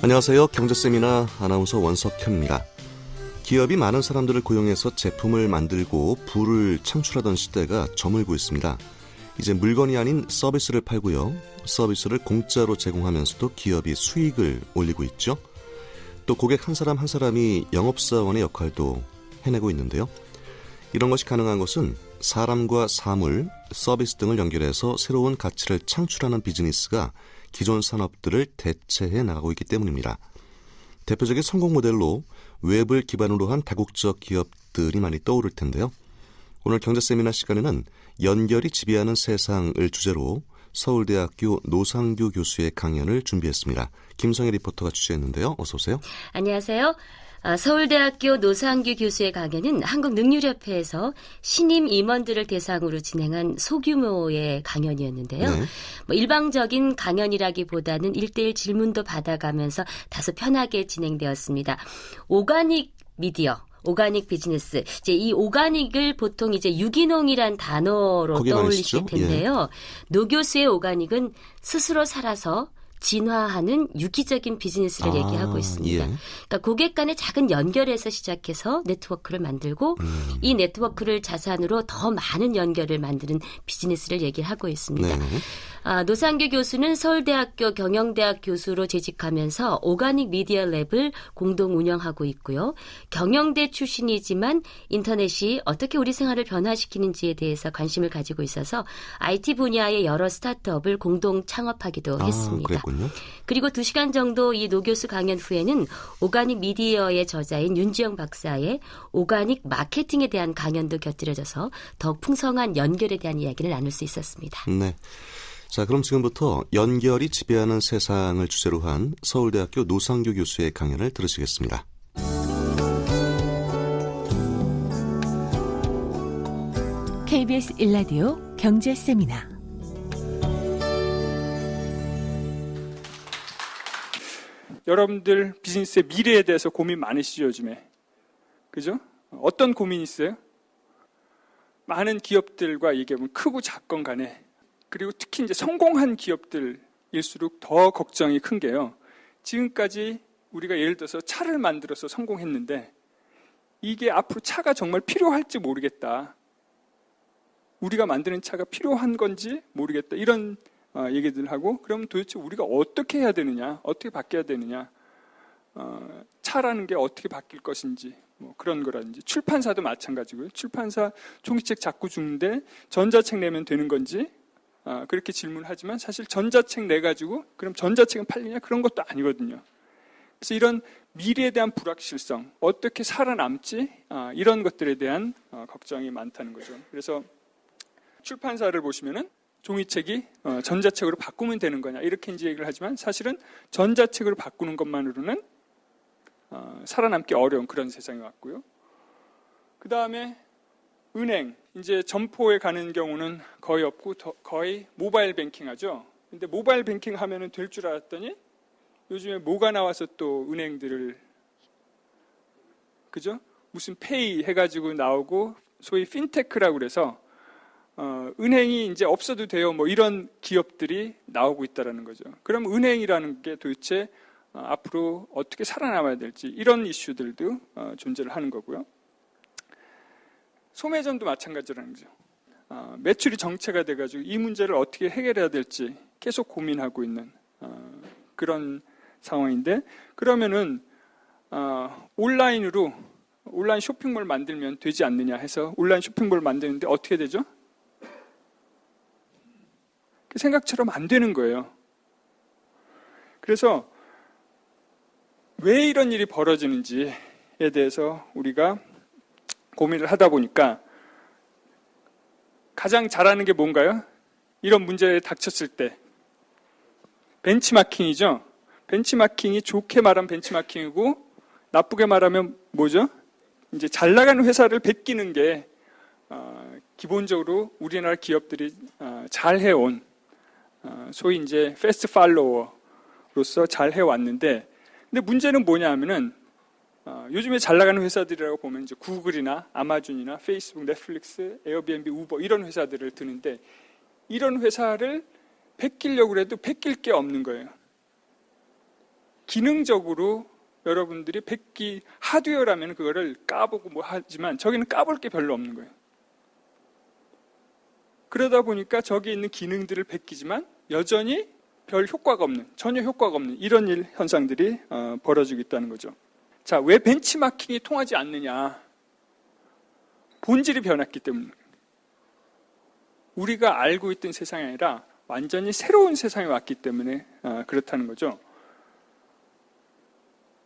안녕하세요. 경제세미나 아나운서 원석현입니다. 기업이 많은 사람들을 고용해서 제품을 만들고 부를 창출하던 시대가 저물고 있습니다. 이제 물건이 아닌 서비스를 팔고요. 서비스를 공짜로 제공하면서도 기업이 수익을 올리고 있죠. 또 고객 한 사람 한 사람이 영업사원의 역할도 해내고 있는데요. 이런 것이 가능한 것은 사람과 사물, 서비스 등을 연결해서 새로운 가치를 창출하는 비즈니스가 기존 산업들을 대체해 나가고 있기 때문입니다. 대표적인 성공 모델로 웹을 기반으로 한 다국적 기업들이 많이 떠오를 텐데요. 오늘 경제세미나 시간에는 연결이 지배하는 세상을 주제로 서울대학교 노상규 교수의 강연을 준비했습니다. 김성애 리포터가 취재했는데요. 어서 오세요. 안녕하세요. 서울대학교 노상규 교수의 강연은 한국능률협회에서 신임 임원들을 대상으로 진행한 소규모의 강연이었는데요. 네. 일방적인 강연이라기보다는 1대1 질문도 받아가면서 다소 편하게 진행되었습니다. 오가닉 미디어. 오가닉 비즈니스. 이제 이 오가닉을 보통 이제 유기농이란 단어로 떠올리실 텐데요. 노 교수의 오가닉은 스스로 살아서 진화하는 유기적인 비즈니스를 얘기하고 있습니다. 예. 그러니까 고객 간의 작은 연결에서 시작해서 네트워크를 만들고 이 네트워크를 자산으로 더 많은 연결을 만드는 비즈니스를 얘기하고 있습니다. 네. 노상규 교수는 서울대학교 경영대학 교수로 재직하면서 오가닉 미디어 랩을 공동 운영하고 있고요. 경영대 출신이지만 인터넷이 어떻게 우리 생활을 변화시키는지에 대해서 관심을 가지고 있어서 IT 분야의 여러 스타트업을 공동 창업하기도 했습니다. 그랬군요. 그리고 2시간 정도 이 노 교수 강연 후에는 오가닉 미디어의 저자인 윤지영 박사의 오가닉 마케팅에 대한 강연도 곁들여져서 더욱 풍성한 연결에 대한 이야기를 나눌 수 있었습니다. 네. 자, 그럼 지금부터 연결이 지배하는 세상을 주제로 한 서울대학교 노상규 교수의 강연을 들으시겠습니다. KBS 1라디오 경제세미나. 여러분들 비즈니스의 미래에 대해서 고민 많으시죠, 요즘에? 그죠? 어떤 고민이 있어요? 많은 기업들과 얘기해보면 크고 작건 간에, 그리고 특히 이제 성공한 기업들일수록 더 걱정이 큰 게요. 지금까지 우리가 예를 들어서 차를 만들어서 성공했는데 이게 앞으로 차가 정말 필요할지 모르겠다. 우리가 만드는 차가 필요한 건지 모르겠다. 이런 얘기들 하고, 그럼 도대체 우리가 어떻게 해야 되느냐, 어떻게 바뀌어야 되느냐, 차라는 게 어떻게 바뀔 것인지, 뭐 그런 거라든지, 출판사도 마찬가지고요. 출판사 종이책 자꾸 주는데 전자책 내면 되는 건지, 그렇게 질문하지만 사실 전자책 내가지고 그럼 전자책은 팔리냐, 그런 것도 아니거든요. 그래서 이런 미래에 대한 불확실성, 어떻게 살아남지, 이런 것들에 대한 걱정이 많다는 거죠. 그래서 출판사를 보시면은 종이책이 전자책으로 바꾸면 되는 거냐, 이렇게 이제 얘기를 하지만 사실은 전자책으로 바꾸는 것만으로는 살아남기 어려운 그런 세상이 왔고요. 그 다음에 은행, 이제 점포에 가는 경우는 거의 없고 거의 모바일 뱅킹 하죠. 근데 모바일 뱅킹 하면은 될 줄 알았더니 요즘에 뭐가 나와서 또 은행들을, 그죠? 무슨 페이 해가지고 나오고, 소위 핀테크라고 그래서 은행이 이제 없어도 돼요, 뭐 이런 기업들이 나오고 있다라는 거죠. 그럼 은행이라는 게 도대체 앞으로 어떻게 살아남아야 될지, 이런 이슈들도 존재를 하는 거고요. 소매점도 마찬가지라는 거죠. 매출이 정체가 돼가지고 이 문제를 어떻게 해결해야 될지 계속 고민하고 있는 그런 상황인데, 그러면은 온라인 쇼핑몰 만들면 되지 않느냐 해서 온라인 쇼핑몰 만드는데 어떻게 되죠? 생각처럼 안 되는 거예요. 그래서 왜 이런 일이 벌어지는지에 대해서 우리가 고민을 하다 보니까 가장 잘하는 게 뭔가요? 이런 문제에 닥쳤을 때 벤치마킹이죠. 벤치마킹이 좋게 말하면 벤치마킹이고 나쁘게 말하면 뭐죠? 이제 잘 나가는 회사를 베끼는 게 기본적으로 우리나라 기업들이 잘 해온 소위 이제 패스트 팔로워로서 잘 해왔는데, 근데 문제는 뭐냐 하면은 요즘에 잘 나가는 회사들이라고 보면 이제 구글이나 아마존이나 페이스북, 넷플릭스, 에어비앤비, 우버 이런 회사들을 드는데, 이런 회사를 베끼려고 해도 베낄 게 없는 거예요. 기능적으로 여러분들이 하드웨어라면 그거를 까보고 뭐 하지만 저기는 까볼 게 별로 없는 거예요. 그러다 보니까 저기 있는 기능들을 베끼지만 여전히 별 효과가 없는, 전혀 효과가 없는 이런 현상들이 벌어지고 있다는 거죠. 자, 왜 벤치마킹이 통하지 않느냐? 본질이 변했기 때문에. 우리가 알고 있던 세상이 아니라 완전히 새로운 세상에 왔기 때문에 그렇다는 거죠.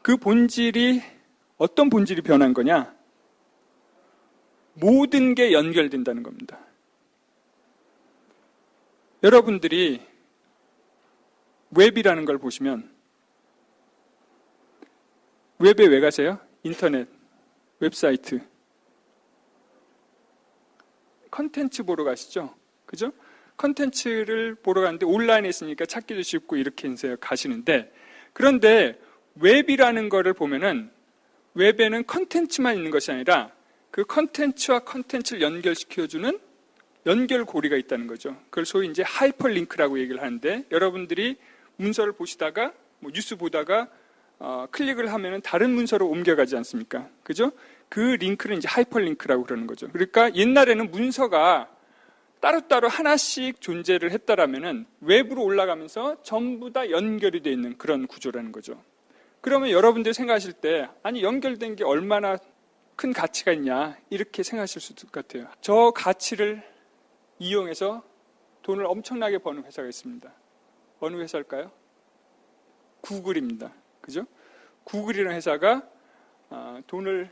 그 본질이 어떤 본질이 변한 거냐? 모든 게 연결된다는 겁니다. 여러분들이 웹이라는 걸 보시면 웹에 왜 가세요? 인터넷, 웹사이트, 컨텐츠 보러 가시죠? 그죠? 컨텐츠를 보러 가는데 온라인에 있으니까 찾기도 쉽고 이렇게 해서 가시는데, 그런데 웹이라는 거를 보면은 웹에는 컨텐츠만 있는 것이 아니라 그 컨텐츠와 컨텐츠를 연결시켜주는 연결고리가 있다는 거죠. 그걸 소위 이제 하이퍼링크라고 얘기를 하는데, 여러분들이 문서를 보시다가 뭐 뉴스 보다가 클릭을 하면은 다른 문서로 옮겨가지 않습니까? 그죠? 그 링크를 이제 하이퍼링크라고 그러는 거죠. 그러니까 옛날에는 문서가 따로따로 하나씩 존재를 했다라면은 웹으로 올라가면서 전부 다 연결이 되어 있는 그런 구조라는 거죠. 그러면 여러분들이 생각하실 때, 아니 연결된 게 얼마나 큰 가치가 있냐 이렇게 생각하실 수 있을 것 같아요. 저 가치를 이용해서 돈을 엄청나게 버는 회사가 있습니다. 어느 회사일까요? 구글입니다. 그죠? 구글이라는 회사가 돈을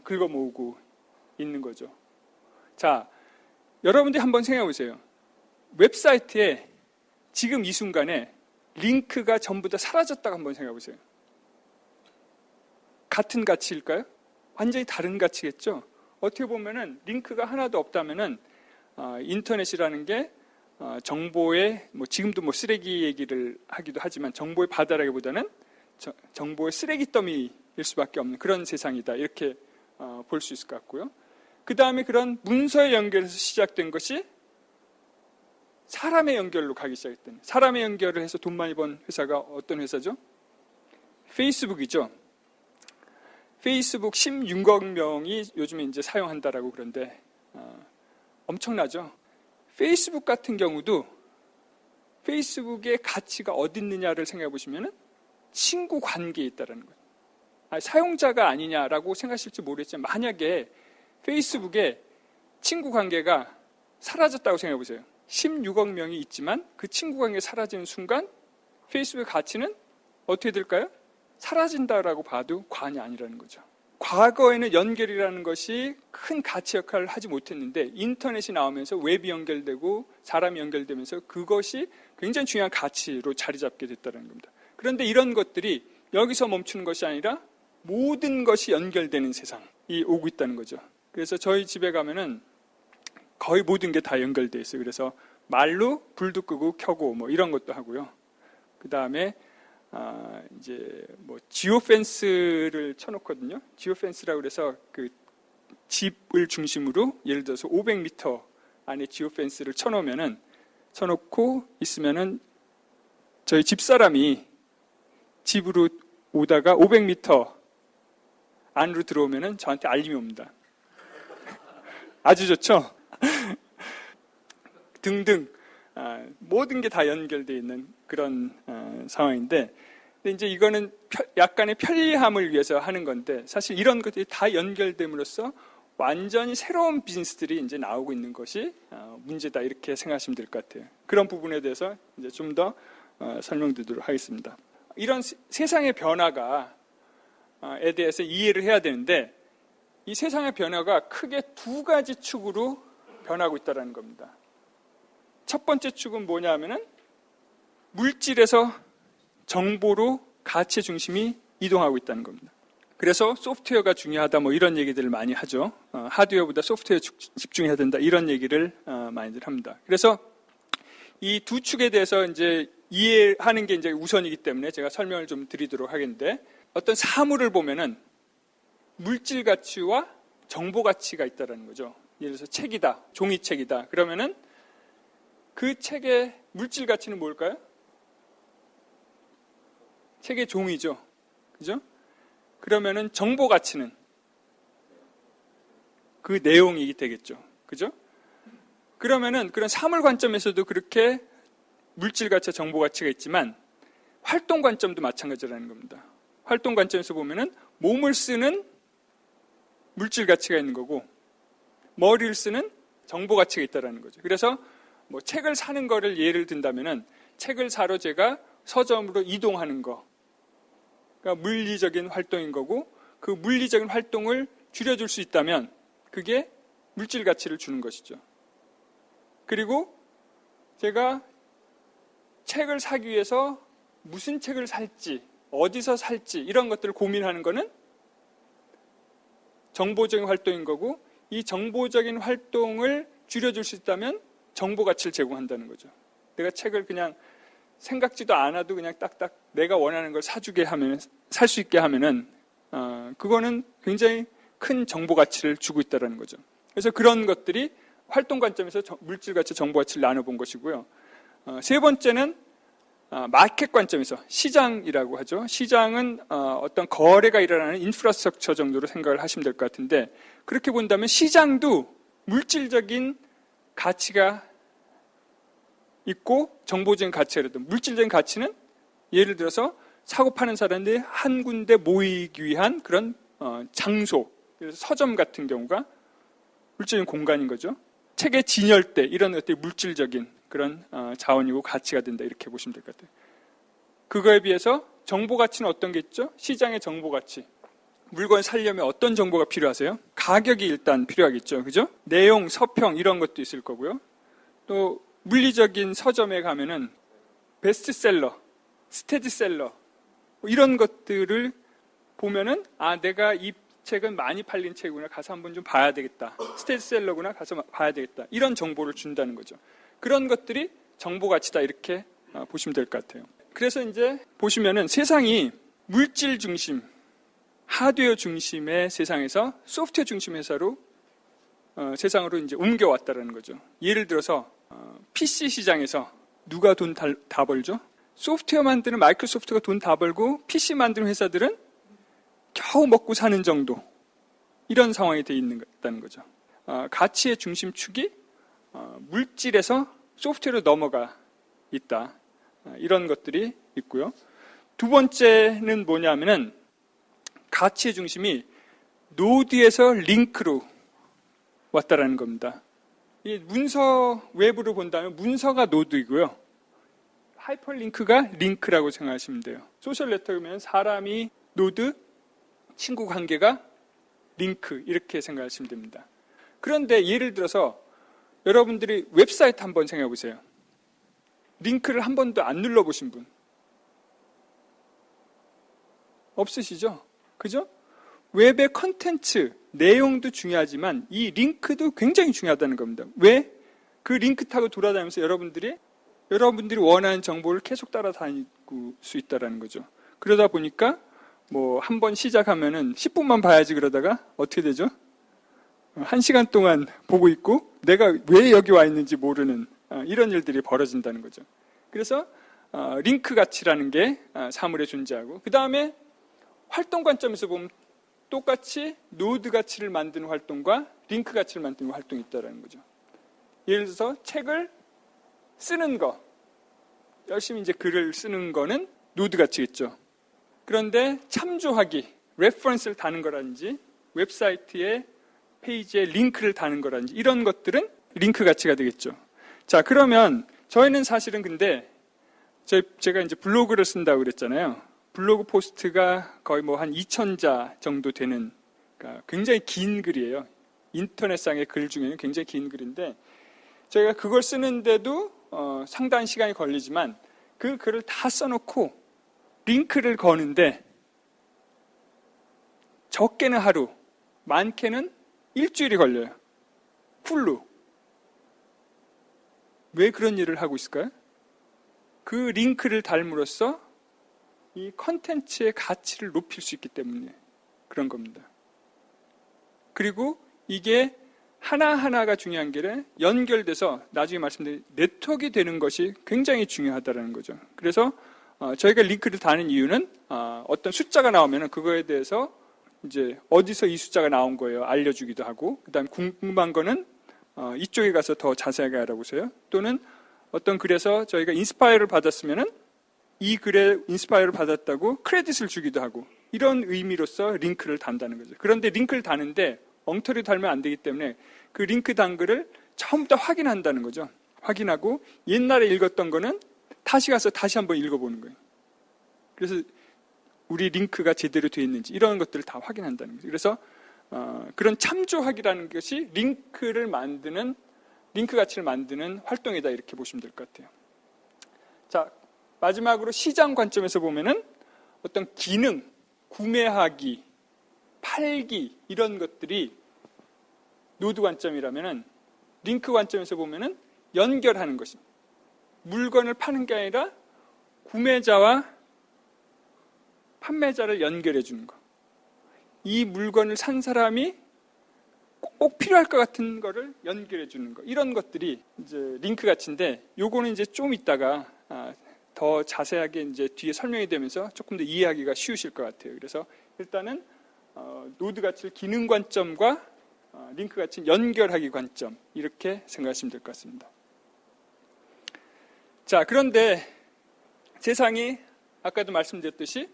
긁어 모으고 있는 거죠. 자, 여러분들이 한번 생각해 보세요. 웹사이트에 지금 이 순간에 링크가 전부 다 사라졌다고 한번 생각해 보세요. 같은 가치일까요? 완전히 다른 가치겠죠? 어떻게 보면은 링크가 하나도 없다면은 인터넷이라는 게 정보의 지금도 쓰레기 얘기를 하기도 하지만 정보의 바다라기보다는 정보의 쓰레기 더미일 수밖에 없는 그런 세상이다, 이렇게 볼 수 있을 것 같고요. 그 다음에 그런 문서의 연결에서 시작된 것이 사람의 연결로 가기 시작했던, 사람의 연결을 해서 돈 많이 번 회사가 어떤 회사죠? 페이스북이죠. 페이스북 16억 명이 요즘에 이제 사용한다라고 그러는데 엄청나죠. 페이스북 같은 경우도 페이스북의 가치가 어디 있느냐를 생각해 보시면은 친구 관계에 있다라는 거예요. 사용자가 아니냐라고 생각하실지 모르겠지만, 만약에 페이스북에 친구 관계가 사라졌다고 생각해 보세요. 16억 명이 있지만 그 친구 관계가 사라지는 순간 페이스북의 가치는 어떻게 될까요? 사라진다라고 봐도 과언이 아니라는 거죠. 과거에는 연결이라는 것이 큰 가치 역할을 하지 못했는데 인터넷이 나오면서 웹이 연결되고 사람이 연결되면서 그것이 굉장히 중요한 가치로 자리 잡게 됐다는 겁니다. 그런데 이런 것들이 여기서 멈추는 것이 아니라 모든 것이 연결되는 세상이 오고 있다는 거죠. 그래서 저희 집에 가면은 거의 모든 게 다 연결되어 있어요. 그래서 말로 불도 끄고 켜고 이런 것도 하고요. 그 다음에 이제 지오펜스를 쳐놓거든요. 지오펜스라고 그래서 그 집을 중심으로 예를 들어서 500m 안에 지오펜스를 쳐놓고 있으면은 저희 집사람이 집으로 오다가 500m 안으로 들어오면은 저한테 알림이 옵니다. 아주 좋죠? 등등 모든 게 다 연결되어 있는 그런 상황인데, 근데 이제 이거는 약간의 편리함을 위해서 하는 건데, 사실 이런 것들이 다 연결됨으로써 완전히 새로운 비즈니스들이 이제 나오고 있는 것이 문제다, 이렇게 생각하시면 될 것 같아요. 그런 부분에 대해서 이제 좀 더 설명드리도록 하겠습니다. 이런 세상의 변화가 에 대해서 이해를 해야 되는데, 이 세상의 변화가 크게 두 가지 축으로 변하고 있다는 겁니다. 첫 번째 축은 뭐냐 하면은 물질에서 정보로 가치 중심이 이동하고 있다는 겁니다. 그래서 소프트웨어가 중요하다 이런 얘기들을 많이 하죠. 하드웨어보다 소프트웨어에 집중해야 된다, 이런 얘기를 많이들 합니다. 그래서 이 두 축에 대해서 이제 이해하는 게 이제 우선이기 때문에 제가 설명을 좀 드리도록 하겠는데, 어떤 사물을 보면은 물질 가치와 정보 가치가 있다는 거죠. 예를 들어서 책이다, 종이책이다. 그러면은 그 책의 물질 가치는 뭘까요? 책의 종이죠. 그죠? 그러면은 정보 가치는 그 내용이 되겠죠. 그죠? 그러면은 그런 사물 관점에서도 그렇게 물질 가치와 정보 가치가 있지만 활동 관점도 마찬가지라는 겁니다. 활동 관점에서 보면은 몸을 쓰는 물질 가치가 있는 거고 머리를 쓰는 정보 가치가 있다는 거죠. 그래서 뭐 책을 사는 거를 예를 든다면은 책을 사러 제가 서점으로 이동하는 거, 그러니까 물리적인 활동인 거고 그 물리적인 활동을 줄여줄 수 있다면 그게 물질 가치를 주는 것이죠. 그리고 제가 책을 사기 위해서 무슨 책을 살지, 어디서 살지 이런 것들을 고민하는 거는 정보적인 활동인 거고 이 정보적인 활동을 줄여줄 수 있다면 정보 가치를 제공한다는 거죠. 내가 책을 그냥 생각지도 않아도 그냥 딱딱 내가 원하는 걸 사주게 하면 살 수 있게 하면은 그거는 굉장히 큰 정보 가치를 주고 있다는 거죠. 그래서 그런 것들이 활동 관점에서 물질 가치, 정보 가치를 나눠본 것이고요. 세 번째는 마켓 관점에서 시장이라고 하죠. 시장은 어떤 거래가 일어나는 인프라스트럭처 정도로 생각을 하시면 될 것 같은데 그렇게 본다면 시장도 물질적인 가치가 있고 정보적인 가치가 있다. 물질적인 가치는 예를 들어서 사고 파는 사람들이 한 군데 모이기 위한 그런 장소, 그래서 서점 같은 경우가 물질적인 공간인 거죠. 책의 진열대 이런 것들이 물질적인 그런 자원이고 가치가 된다 이렇게 보시면 될 것 같아요. 그거에 비해서 정보 가치는 어떤 게 있죠? 시장의 정보 가치. 물건을 사려면 어떤 정보가 필요하세요? 가격이 일단 필요하겠죠. 그죠? 내용, 서평 이런 것도 있을 거고요. 또 물리적인 서점에 가면은 베스트셀러, 스테디셀러 이런 것들을 보면은 내가 이 책은 많이 팔린 책이구나 가서 한번 좀 봐야 되겠다. 스테디셀러구나 가서 봐야 되겠다. 이런 정보를 준다는 거죠. 그런 것들이 정보 가치다 이렇게 보시면 될 것 같아요. 그래서 이제 보시면은 세상이 물질 중심, 하드웨어 중심의 세상에서 소프트웨어 중심 회사로 세상으로 이제 옮겨왔다라는 거죠. 예를 들어서 PC 시장에서 누가 돈 다 벌죠? 소프트웨어 만드는 마이크로소프트가 돈 다 벌고 PC 만드는 회사들은 겨우 먹고 사는 정도 이런 상황이 돼 있다는 거죠. 가치의 중심축이 물질에서 소프트웨어로 넘어가 있다. 이런 것들이 있고요. 두 번째는 뭐냐면은 가치의 중심이 노드에서 링크로 왔다라는 겁니다. 이 문서 외부로 본다면 문서가 노드이고요. 하이퍼링크가 링크라고 생각하시면 돼요. 소셜 네트워크면 사람이 노드, 친구 관계가 링크 이렇게 생각하시면 됩니다. 그런데 예를 들어서 여러분들이 웹사이트 한번 생각해 보세요. 링크를 한 번도 안 눌러보신 분 없으시죠? 그죠? 웹의 컨텐츠, 내용도 중요하지만 이 링크도 굉장히 중요하다는 겁니다. 왜? 그 링크 타고 돌아다니면서 여러분들이 원하는 정보를 계속 따라다닐 수 있다는 거죠. 그러다 보니까 뭐 한 번 시작하면은 10분만 봐야지 그러다가 어떻게 되죠? 1시간 동안 보고 있고 내가 왜 여기 와 있는지 모르는 이런 일들이 벌어진다는 거죠. 그래서 링크 가치라는 게 사물에 존재하고 그 다음에 활동 관점에서 보면 똑같이 노드 가치를 만드는 활동과 링크 가치를 만드는 활동이 있다는 거죠. 예를 들어서 책을 쓰는 거, 열심히 이제 글을 쓰는 거는 노드 가치겠죠. 그런데 참조하기, 레퍼런스를 다는 거라든지 웹사이트의 페이지에 링크를 다는 거라든지 이런 것들은 링크 가치가 되겠죠. 자, 그러면 저희는 사실은 근데 제가 이제 블로그를 쓴다고 그랬잖아요. 블로그 포스트가 거의 뭐 한 2,000자 정도 되는 그러니까 굉장히 긴 글이에요. 인터넷상의 글 중에는 굉장히 긴 글인데 저희가 그걸 쓰는데도 상당한 시간이 걸리지만 그 글을 다 써놓고 링크를 거는데 적게는 하루, 많게는 일주일이 걸려요. 풀로. 왜 그런 일을 하고 있을까요? 그 링크를 달므로써 이 컨텐츠의 가치를 높일 수 있기 때문에 그런 겁니다. 그리고 이게 하나하나가 중요한 게 아니라 연결돼서 나중에 말씀드린 네트워크가 되는 것이 굉장히 중요하다는 거죠. 그래서 저희가 링크를 다는 이유는 어떤 숫자가 나오면 그거에 대해서 이제 어디서 이 숫자가 나온 거예요 알려주기도 하고, 그다음 궁금한 거는 이쪽에 가서 더 자세하게 알아보세요. 또는 어떤 글에서 저희가 인스파이어를 받았으면은 이 글에 인스파이어를 받았다고 크레딧을 주기도 하고, 이런 의미로서 링크를 단다는 거죠. 그런데 링크를 다는데 엉터리 달면 안 되기 때문에 그 링크 단 글을 처음부터 확인한다는 거죠. 확인하고 옛날에 읽었던 거는 다시 가서 다시 한번 읽어보는 거예요. 그래서 우리 링크가 제대로 되어 있는지 이런 것들을 다 확인한다는 거죠. 그래서 그런 참조하기라는 것이 링크 가치를 만드는 활동이다, 이렇게 보시면 될 것 같아요. 자, 마지막으로 시장 관점에서 보면은 어떤 기능, 구매하기, 팔기 이런 것들이 노드 관점이라면은 링크 관점에서 보면은 연결하는 것입니다. 물건을 파는 게 아니라 구매자와 판매자를 연결해 주는 거. 이 물건을 산 사람이 꼭 필요할 것 같은 거를 연결해 주는 거. 이런 것들이 이제 링크 가치인데, 요거는 이제 좀 이따가 더 자세하게 이제 뒤에 설명이 되면서 조금 더 이해하기가 쉬우실 것 같아요. 그래서 일단은 노드 가치를 기능 관점과 링크 가치는 연결하기 관점, 이렇게 생각하시면 될 것 같습니다. 자, 그런데 세상이 아까도 말씀드렸듯이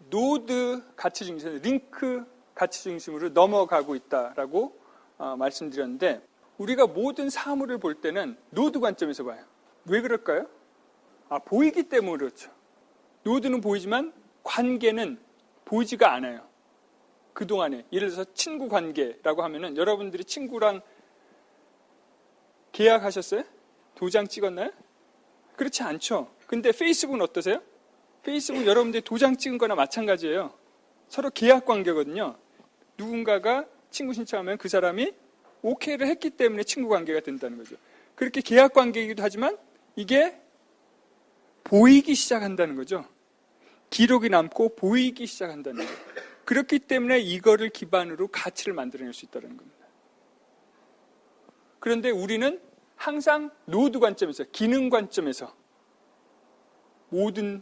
노드 가치 중심에서 링크 가치 중심으로 넘어가고 있다라고 말씀드렸는데, 우리가 모든 사물을 볼 때는 노드 관점에서 봐요. 왜 그럴까요? 보이기 때문에 그렇죠. 노드는 보이지만 관계는 보이지가 않아요. 그동안에 예를 들어서 친구 관계라고 하면은 여러분들이 친구랑 계약하셨어요? 도장 찍었나요? 그렇지 않죠. 근데 페이스북은 어떠세요? 페이스북은 여러분들이 도장 찍은 거나 마찬가지예요. 서로 계약 관계거든요. 누군가가 친구 신청하면 그 사람이 오케이를 했기 때문에 친구 관계가 된다는 거죠. 그렇게 계약 관계이기도 하지만 이게 보이기 시작한다는 거죠. 기록이 남고 보이기 시작한다는 거예요. 그렇기 때문에 이거를 기반으로 가치를 만들어낼 수 있다는 겁니다. 그런데 우리는 항상 노드 관점에서, 기능 관점에서 모든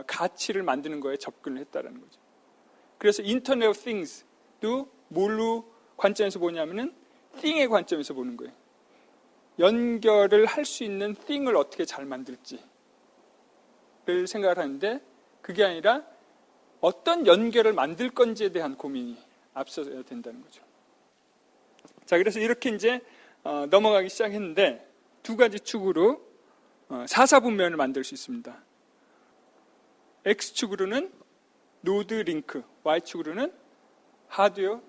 가치를 만드는 거에 접근을 했다는 거죠. 그래서 인터넷 오브 띵스도 뭘로 관점에서 보냐면은 thing의 관점에서 보는 거예요. 연결을 할 수 있는 thing을 어떻게 잘 만들지를 생각을 하는데, 그게 아니라 어떤 연결을 만들 건지에 대한 고민이 앞서야 된다는 거죠. 자, 그래서 이렇게 이제 넘어가기 시작했는데, 두 가지 축으로 사사분면을 만들 수 있습니다. X축으로는 노드 링크, Y축으로는 하드웨어,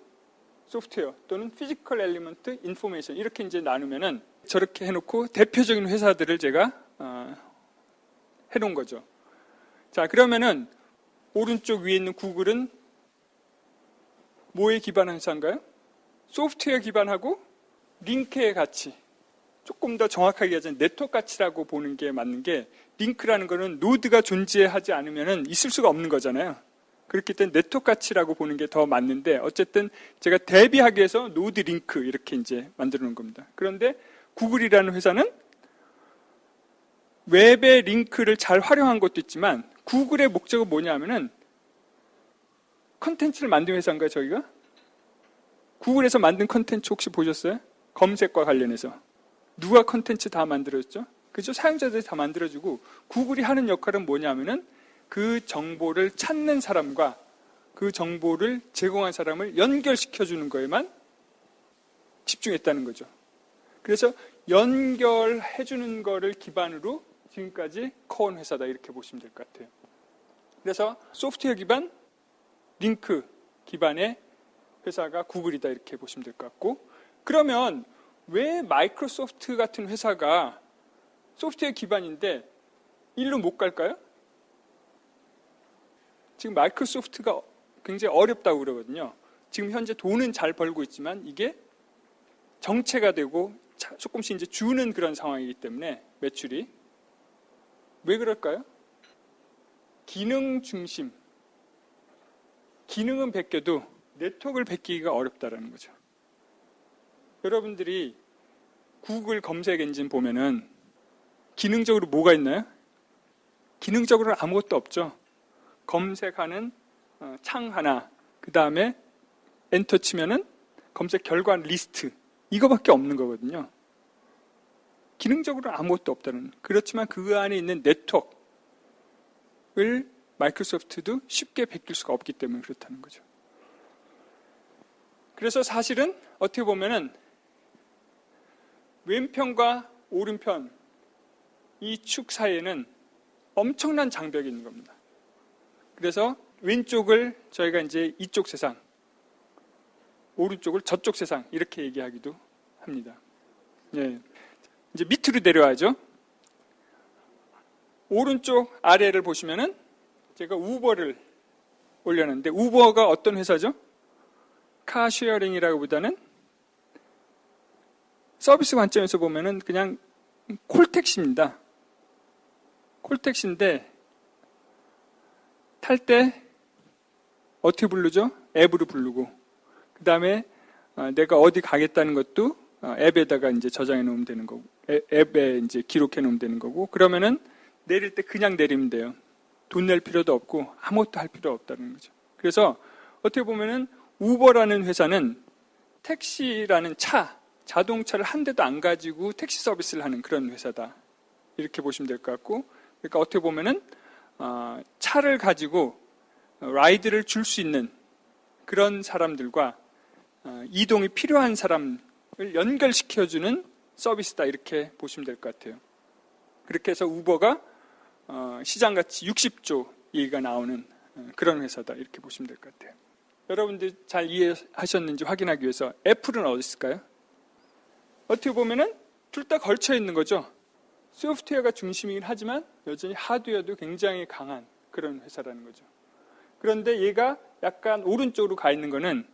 소프트웨어 또는 피지컬 엘리먼트, 인포메이션, 이렇게 이제 나누면은 저렇게 해놓고 대표적인 회사들을 제가 해놓은 거죠. 자, 그러면은 오른쪽 위에 있는 구글은 뭐에 기반한 회사인가요? 소프트웨어 기반하고 링크의 가치, 조금 더 정확하게 얘기하자면 네트워크 가치라고 보는 게 맞는 게, 링크라는 거는 노드가 존재하지 않으면 있을 수가 없는 거잖아요. 그렇기 때문에 네트워크 가치라고 보는 게 더 맞는데, 어쨌든 제가 대비하기 위해서 노드 링크 이렇게 이제 만들어 놓은 겁니다. 그런데 구글이라는 회사는 웹의 링크를 잘 활용한 것도 있지만, 구글의 목적은 뭐냐면은 컨텐츠를 만든 회사인가요, 저희가? 구글에서 만든 컨텐츠 혹시 보셨어요? 검색과 관련해서. 누가 컨텐츠 다 만들어줬죠? 그죠? 사용자들이 다 만들어주고, 구글이 하는 역할은 뭐냐면은 그 정보를 찾는 사람과 그 정보를 제공한 사람을 연결시켜주는 거에만 집중했다는 거죠. 그래서 연결해주는 거를 기반으로 지금까지 커온 회사다, 이렇게 보시면 될 것 같아요. 그래서 소프트웨어 기반, 링크 기반의 회사가 구글이다, 이렇게 보시면 될 것 같고, 그러면 왜 마이크로소프트 같은 회사가 소프트웨어 기반인데 일로 못 갈까요? 지금 마이크로소프트가 굉장히 어렵다고 그러거든요. 지금 현재 돈은 잘 벌고 있지만 이게 정체가 되고 조금씩 이제 주는 그런 상황이기 때문에 매출이. 왜 그럴까요? 기능 중심. 기능은 베껴도 네트워크를 베끼기가 어렵다라는 거죠. 여러분들이 구글 검색 엔진 보면은 기능적으로 뭐가 있나요? 기능적으로는 아무것도 없죠. 검색하는 창 하나, 그 다음에 엔터 치면은 검색 결과 리스트, 이거밖에 없는 거거든요. 기능적으로는 아무것도 없다는. 그렇지만 그 안에 있는 네트워크를 마이크로소프트도 쉽게 베낄 수가 없기 때문에 그렇다는 거죠. 그래서 사실은 어떻게 보면은 왼편과 오른편 이 축 사이에는 엄청난 장벽이 있는 겁니다. 그래서 왼쪽을 저희가 이제 이쪽 세상, 오른쪽을 저쪽 세상 이렇게 얘기하기도 합니다. 예. 이제 밑으로 내려와죠. 오른쪽 아래를 보시면은 제가 우버를 올렸는데 우버가 어떤 회사죠? 카쉐어링이라고 보다는 서비스 관점에서 보면은 그냥 콜택시입니다. 콜택시인데 탈 때 어떻게 부르죠? 앱으로 부르고 그 다음에 내가 어디 가겠다는 것도 앱에다가 이제 저장해 놓으면 되는 거고 앱에 이제 기록해 놓으면 되는 거고 그러면은 내릴 때 그냥 내리면 돼요. 돈 낼 필요도 없고 아무것도 할 필요 없다는 거죠. 그래서 어떻게 보면은 우버라는 회사는 택시라는 자동차를 한 대도 안 가지고 택시 서비스를 하는 그런 회사다. 이렇게 보시면 될 것 같고 그러니까 어떻게 보면은 차를 가지고 라이드를 줄 수 있는 그런 사람들과 이동이 필요한 사람을 연결시켜주는 서비스다 이렇게 보시면 될 것 같아요. 그렇게 해서 우버가 시장가치 60조 얘기가 나오는 그런 회사다 이렇게 보시면 될 것 같아요. 여러분들 잘 이해하셨는지 확인하기 위해서 애플은 어디 있을까요? 어떻게 보면은 둘 다 걸쳐 있는 거죠. 소프트웨어가 중심이긴 하지만 여전히 하드웨어도 굉장히 강한 그런 회사라는 거죠. 그런데 얘가 약간 오른쪽으로 가 있는 거는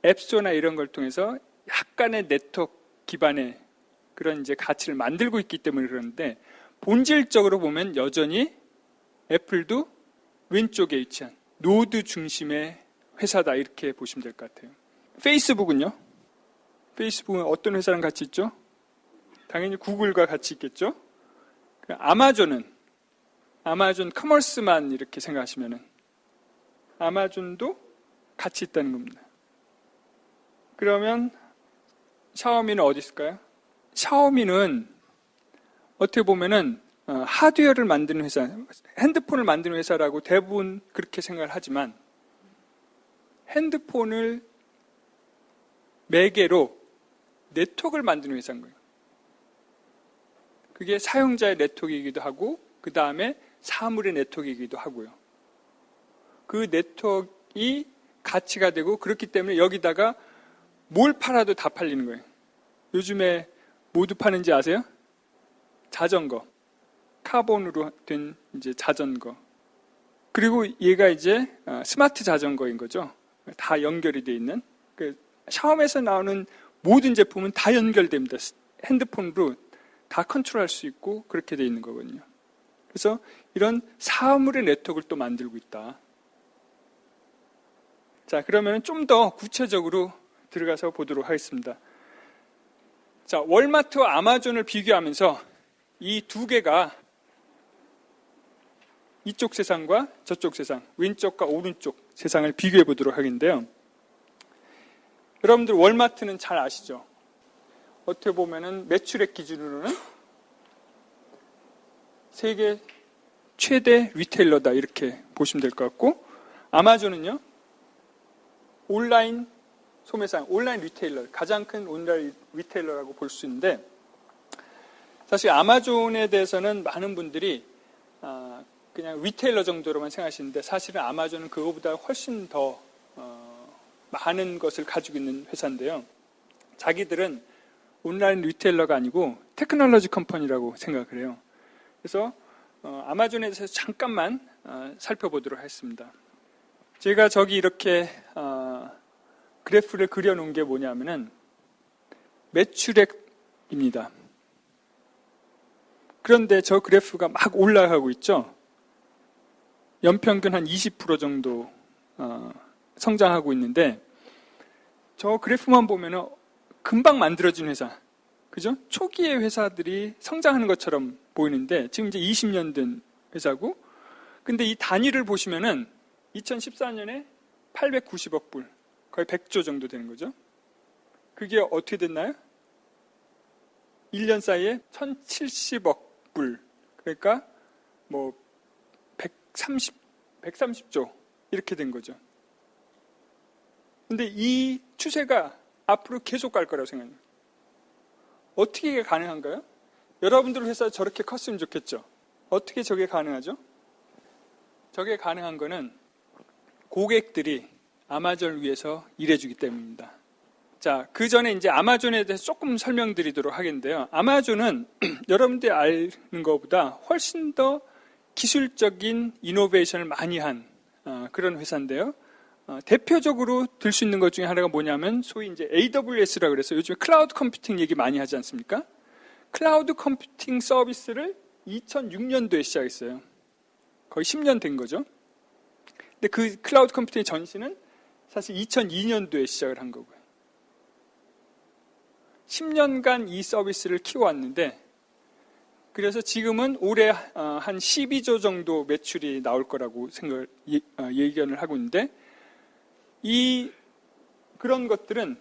앱스토어나 이런 걸 통해서 약간의 네트워크 기반의 그런 이제 가치를 만들고 있기 때문에 그러는데 본질적으로 보면 여전히 애플도 왼쪽에 위치한 노드 중심의 회사다 이렇게 보시면 될 것 같아요. 페이스북은요? 페이스북은 어떤 회사랑 같이 있죠? 당연히 구글과 같이 있겠죠? 아마존은 아마존 커머스만 이렇게 생각하시면은 아마존도 같이 있다는 겁니다. 그러면 샤오미는 어디 있을까요? 샤오미는 어떻게 보면은 하드웨어를 만드는 회사, 핸드폰을 만드는 회사라고 대부분 그렇게 생각을 하지만 핸드폰을 매개로 네트워크를 만드는 회사인 거예요. 그게 사용자의 네트워크이기도 하고 그 다음에 사물의 네트워크이기도 하고요. 그 네트워크가 가치가 되고 그렇기 때문에 여기다가 뭘 팔아도 다 팔리는 거예요. 요즘에 뭐도 파는지 아세요? 자전거. 카본으로 된 이제 자전거. 그리고 얘가 이제 스마트 자전거인 거죠. 다 연결이 돼 있는. 샤오미에서 나오는 모든 제품은 다 연결됩니다. 핸드폰으로 다 컨트롤할 수 있고 그렇게 돼 있는 거거든요. 그래서 이런 사물의 네트워크를 또 만들고 있다. 자, 그러면 좀 더 구체적으로 들어가서 보도록 하겠습니다. 자, 월마트와 아마존을 비교하면서 이 두 개가 이쪽 세상과 저쪽 세상, 왼쪽과 오른쪽 세상을 비교해 보도록 하겠는데요. 여러분들 월마트는 잘 아시죠? 어떻게 보면은 매출액 기준으로는 세계 최대 리테일러다 이렇게 보시면 될 것 같고 아마존은요 온라인 소매상, 온라인 리테일러, 가장 큰 온라인 리테일러라고 볼 수 있는데 사실 아마존에 대해서는 많은 분들이 그냥 리테일러 정도로만 생각하시는데 사실은 아마존은 그거보다 훨씬 더 많은 것을 가지고 있는 회사인데요. 자기들은 온라인 리테일러가 아니고 테크놀로지 컴퍼니라고 생각을 해요. 그래서 아마존에 대해서 잠깐만 살펴보도록 하겠습니다. 제가 저기 이렇게 그래프를 그려놓은 게 뭐냐면은 매출액입니다. 그런데 저 그래프가 막 올라가고 있죠. 연평균 한 20% 정도 성장하고 있는데 저 그래프만 보면은 금방 만들어진 회사, 그죠? 초기의 회사들이 성장하는 것처럼 보이는데 지금 이제 20년 된 회사고, 근데 이 단위를 보시면은 2014년에 890억 불, 거의 100조 정도 되는 거죠. 그게 어떻게 됐나요? 1년 사이에 1070억 불, 그러니까 뭐 130조 이렇게 된 거죠. 근데 이 추세가 앞으로 계속 갈 거라고 생각합니다. 어떻게 이게 가능한가요? 여러분들 회사 저렇게 컸으면 좋겠죠. 어떻게 저게 가능하죠? 저게 가능한 거는 고객들이 아마존을 위해서 일해주기 때문입니다. 자, 그 전에 이제 아마존에 대해서 조금 설명드리도록 하겠는데요. 아마존은 여러분들이 아는 것보다 훨씬 더 기술적인 이노베이션을 많이 한 그런 회사인데요. 대표적으로 들 수 있는 것 중에 하나가 뭐냐면 소위 이제 AWS라고 그래서 요즘에 클라우드 컴퓨팅 얘기 많이 하지 않습니까? 클라우드 컴퓨팅 서비스를 2006년도에 시작했어요. 거의 10년 된 거죠. 근데 그 클라우드 컴퓨팅의 전신은 사실 2002년도에 시작을 한 거고요. 10년간 이 서비스를 키워왔는데, 그래서 지금은 올해 한 12조 정도 매출이 나올 거라고 예견을 하고 있는데, 그런 것들은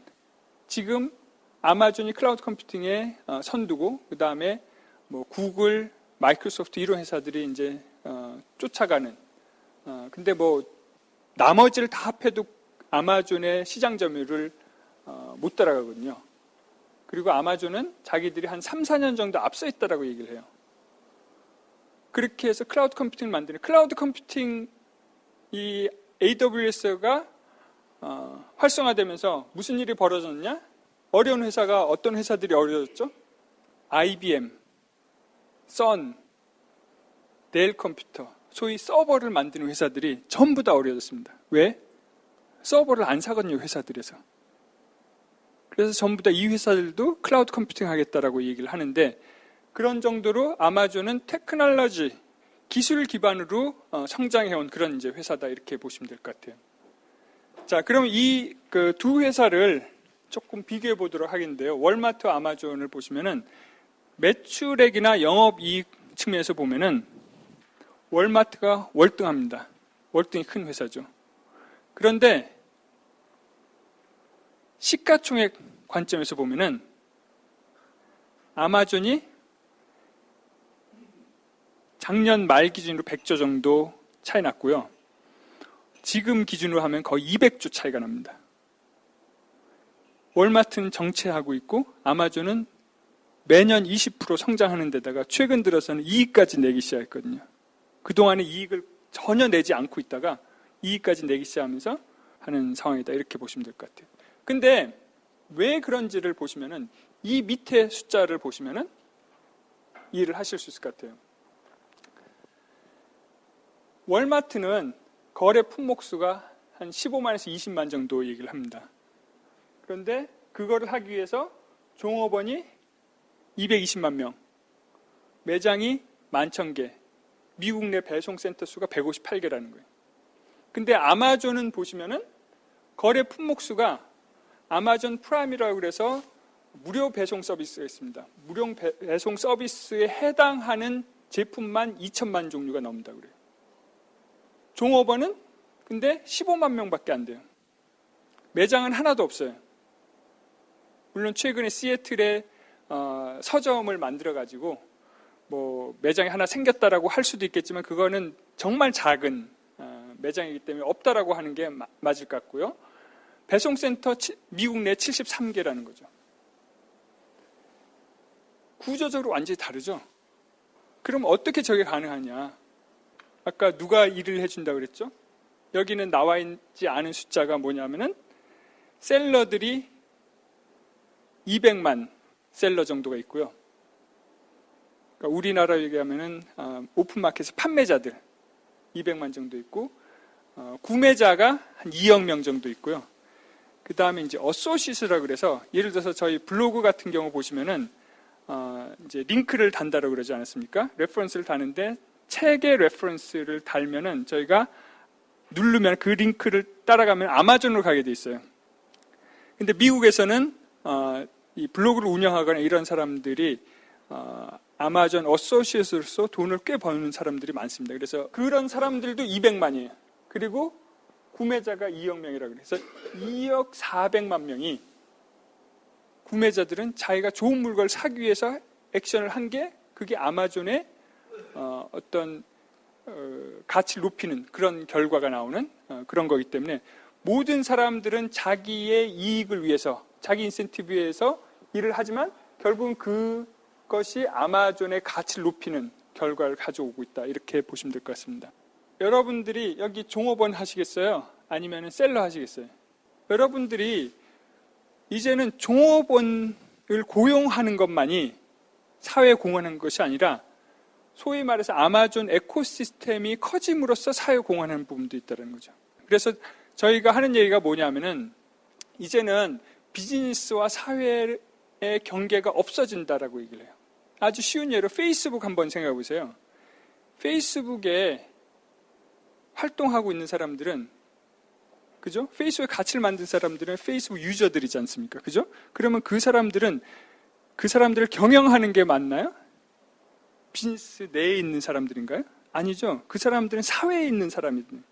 지금 아마존이 클라우드 컴퓨팅에 선두고, 그 다음에 뭐 구글, 마이크로소프트 이런 회사들이 이제 쫓아가는. 근데 뭐 나머지를 다 합해도 아마존의 시장 점유율을 못 따라가거든요. 그리고 아마존은 자기들이 한 3, 4년 정도 앞서 있다라고 얘기를 해요. 그렇게 해서 클라우드 컴퓨팅을 만드는, 클라우드 컴퓨팅 이 AWS가 활성화되면서 무슨 일이 벌어졌냐? 어려운 회사가, 어떤 회사들이 어려졌죠? IBM, 선, 델 컴퓨터, 소위 서버를 만드는 회사들이 전부 다 어려졌습니다. 왜? 서버를 안 사거든요, 회사들에서. 그래서 전부 다 이 회사들도 클라우드 컴퓨팅 하겠다라고 얘기를 하는데, 그런 정도로 아마존은 테크놀로지, 기술 기반으로 성장해온 그런 이제 회사다, 이렇게 보시면 될 것 같아요. 자, 그럼 이 두 회사를 조금 비교해 보도록 하겠는데요. 월마트와 아마존을 보시면은 매출액이나 영업이익 측면에서 보면은 월마트가 월등합니다. 월등히 큰 회사죠. 그런데 시가총액 관점에서 보면은 아마존이 작년 말 기준으로 100조 정도 차이 났고요. 지금 기준으로 하면 거의 200조 차이가 납니다. 월마트는 정체하고 있고 아마존은 매년 20% 성장하는 데다가 최근 들어서는 이익까지 내기 시작했거든요. 그동안에 이익을 전혀 내지 않고 있다가 이익까지 내기 시작하면서 하는 상황이다, 이렇게 보시면 될 것 같아요. 근데 왜 그런지를 보시면은 이 밑에 숫자를 보시면은 이해를 하실 수 있을 것 같아요. 월마트는 거래 품목수가 한 15만에서 20만 정도 얘기를 합니다. 그런데 그거를 하기 위해서 종업원이 220만 명, 매장이 11,000개, 미국 내 배송센터 수가 158개라는 거예요. 근데 아마존은 보시면은 거래 품목수가 아마존 프라임이라고 그래서 무료 배송 서비스가 있습니다. 무료 배송 서비스에 해당하는 제품만 2천만 종류가 나옵니다. 그래요. 종업원은 근데 15만 명밖에 안 돼요. 매장은 하나도 없어요. 물론 최근에 시애틀에 서점을 만들어가지고 뭐 매장이 하나 생겼다라고 할 수도 있겠지만 그거는 정말 작은 매장이기 때문에 없다라고 하는 게 맞을 것 같고요. 배송센터 미국 내 73개라는 거죠. 구조적으로 완전히 다르죠. 그럼 어떻게 저게 가능하냐? 아까 누가 일을 해준다고 그랬죠? 여기는 나와 있지 않은 숫자가 뭐냐면은 셀러들이 200만 셀러 정도가 있고요. 그러니까 우리나라 얘기하면은 오픈마켓에서 판매자들 200만 정도 있고 구매자가 한 2억 명 정도 있고요. 그 다음에 이제 어소시스라고 그래서 예를 들어서 저희 블로그 같은 경우 보시면은 이제 링크를 단다라고 그러지 않았습니까? 레퍼런스를 다는데 책의 레퍼런스를 달면은 저희가 누르면 그 링크를 따라가면 아마존으로 가게 돼 있어요. 근데 미국에서는 이 블로그를 운영하거나 이런 사람들이 아마존 어소시에이트로서 돈을 꽤 버는 사람들이 많습니다. 그래서 그런 사람들도 200만이에요. 그리고 구매자가 2억 명이라고 그래서 2억 400만 명이 구매자들은 자기가 좋은 물건을 사기 위해서 액션을 한 게 그게 아마존의 어떤 가치를 높이는 그런 결과가 나오는 그런 거기 때문에 모든 사람들은 자기의 이익을 위해서 자기 인센티브 위해서 일을 하지만 결국은 그것이 아마존의 가치를 높이는 결과를 가져오고 있다. 이렇게 보시면 될 것 같습니다. 여러분들이 여기 종업원 하시겠어요? 아니면 셀러 하시겠어요? 여러분들이 이제는 종업원을 고용하는 것만이 사회에 공헌하는 것이 아니라 소위 말해서 아마존 에코시스템이 커짐으로써 사회에 공헌하는 부분도 있다는 거죠. 그래서 저희가 하는 얘기가 뭐냐면은 이제는 비즈니스와 사회의 경계가 없어진다라고 얘기를 해요. 아주 쉬운 예로 페이스북 한번 생각해 보세요. 페이스북에 활동하고 있는 사람들은 그죠? 페이스북에 가치를 만든 사람들은 페이스북 유저들이지 않습니까? 그죠? 그러면 그 사람들을 경영하는 게 맞나요? 비즈니스 내에 있는 사람들인가요? 아니죠. 그 사람들은 사회에 있는 사람이거든요.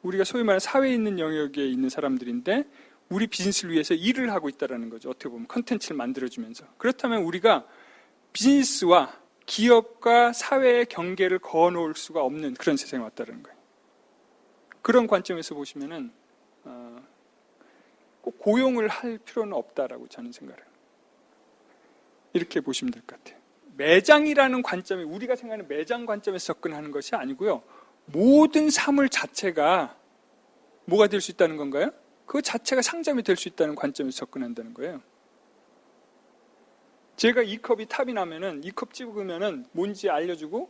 우리가 소위 말하는 사회에 있는 영역에 있는 사람들인데 우리 비즈니스를 위해서 일을 하고 있다는 거죠. 어떻게 보면 컨텐츠를 만들어주면서. 그렇다면 우리가 비즈니스와 기업과 사회의 경계를 그어놓을 수가 없는 그런 세상에 왔다는 거예요. 그런 관점에서 보시면은 꼭 고용을 할 필요는 없다라고 저는 생각을 해요. 이렇게 보시면 될 것 같아요. 매장이라는 관점이 우리가 생각하는 매장 관점에서 접근하는 것이 아니고요. 모든 사물 자체가 뭐가 될 수 있다는 건가요? 그 자체가 상점이 될 수 있다는 관점에서 접근한다는 거예요. 제가 이 컵이 탑이 나면은 이 컵 집으면은 뭔지 알려주고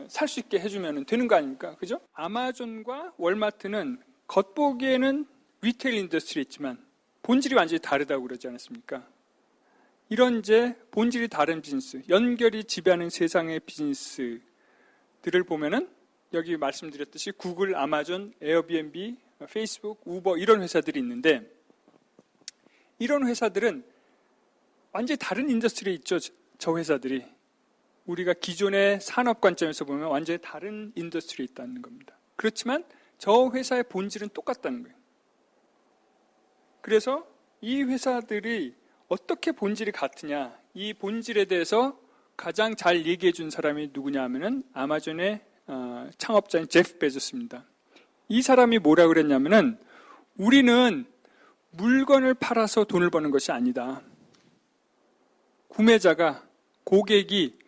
살 수 있게 해주면 되는 거 아닙니까? 그죠? 아마존과 월마트는 겉보기에는 리테일 인더스트리에 있지만 본질이 완전히 다르다고 그러지 않았습니까? 이런 이제 본질이 다른 비즈니스, 연결이 지배하는 세상의 비즈니스들을 보면은 여기 말씀드렸듯이 구글, 아마존, 에어비앤비, 페이스북, 우버 이런 회사들이 있는데 이런 회사들은 완전히 다른 인더스트리에 있죠. 저 회사들이 우리가 기존의 산업 관점에서 보면 완전히 다른 인더스트리에 있다는 겁니다. 그렇지만 저 회사의 본질은 똑같다는 거예요. 그래서 이 회사들이 어떻게 본질이 같으냐, 이 본질에 대해서 가장 잘 얘기해 준 사람이 누구냐 하면은 아마존의 창업자인 제프 베조스입니다. 이 사람이 뭐라고 그랬냐면은 우리는 물건을 팔아서 돈을 버는 것이 아니다. 구매자가, 고객이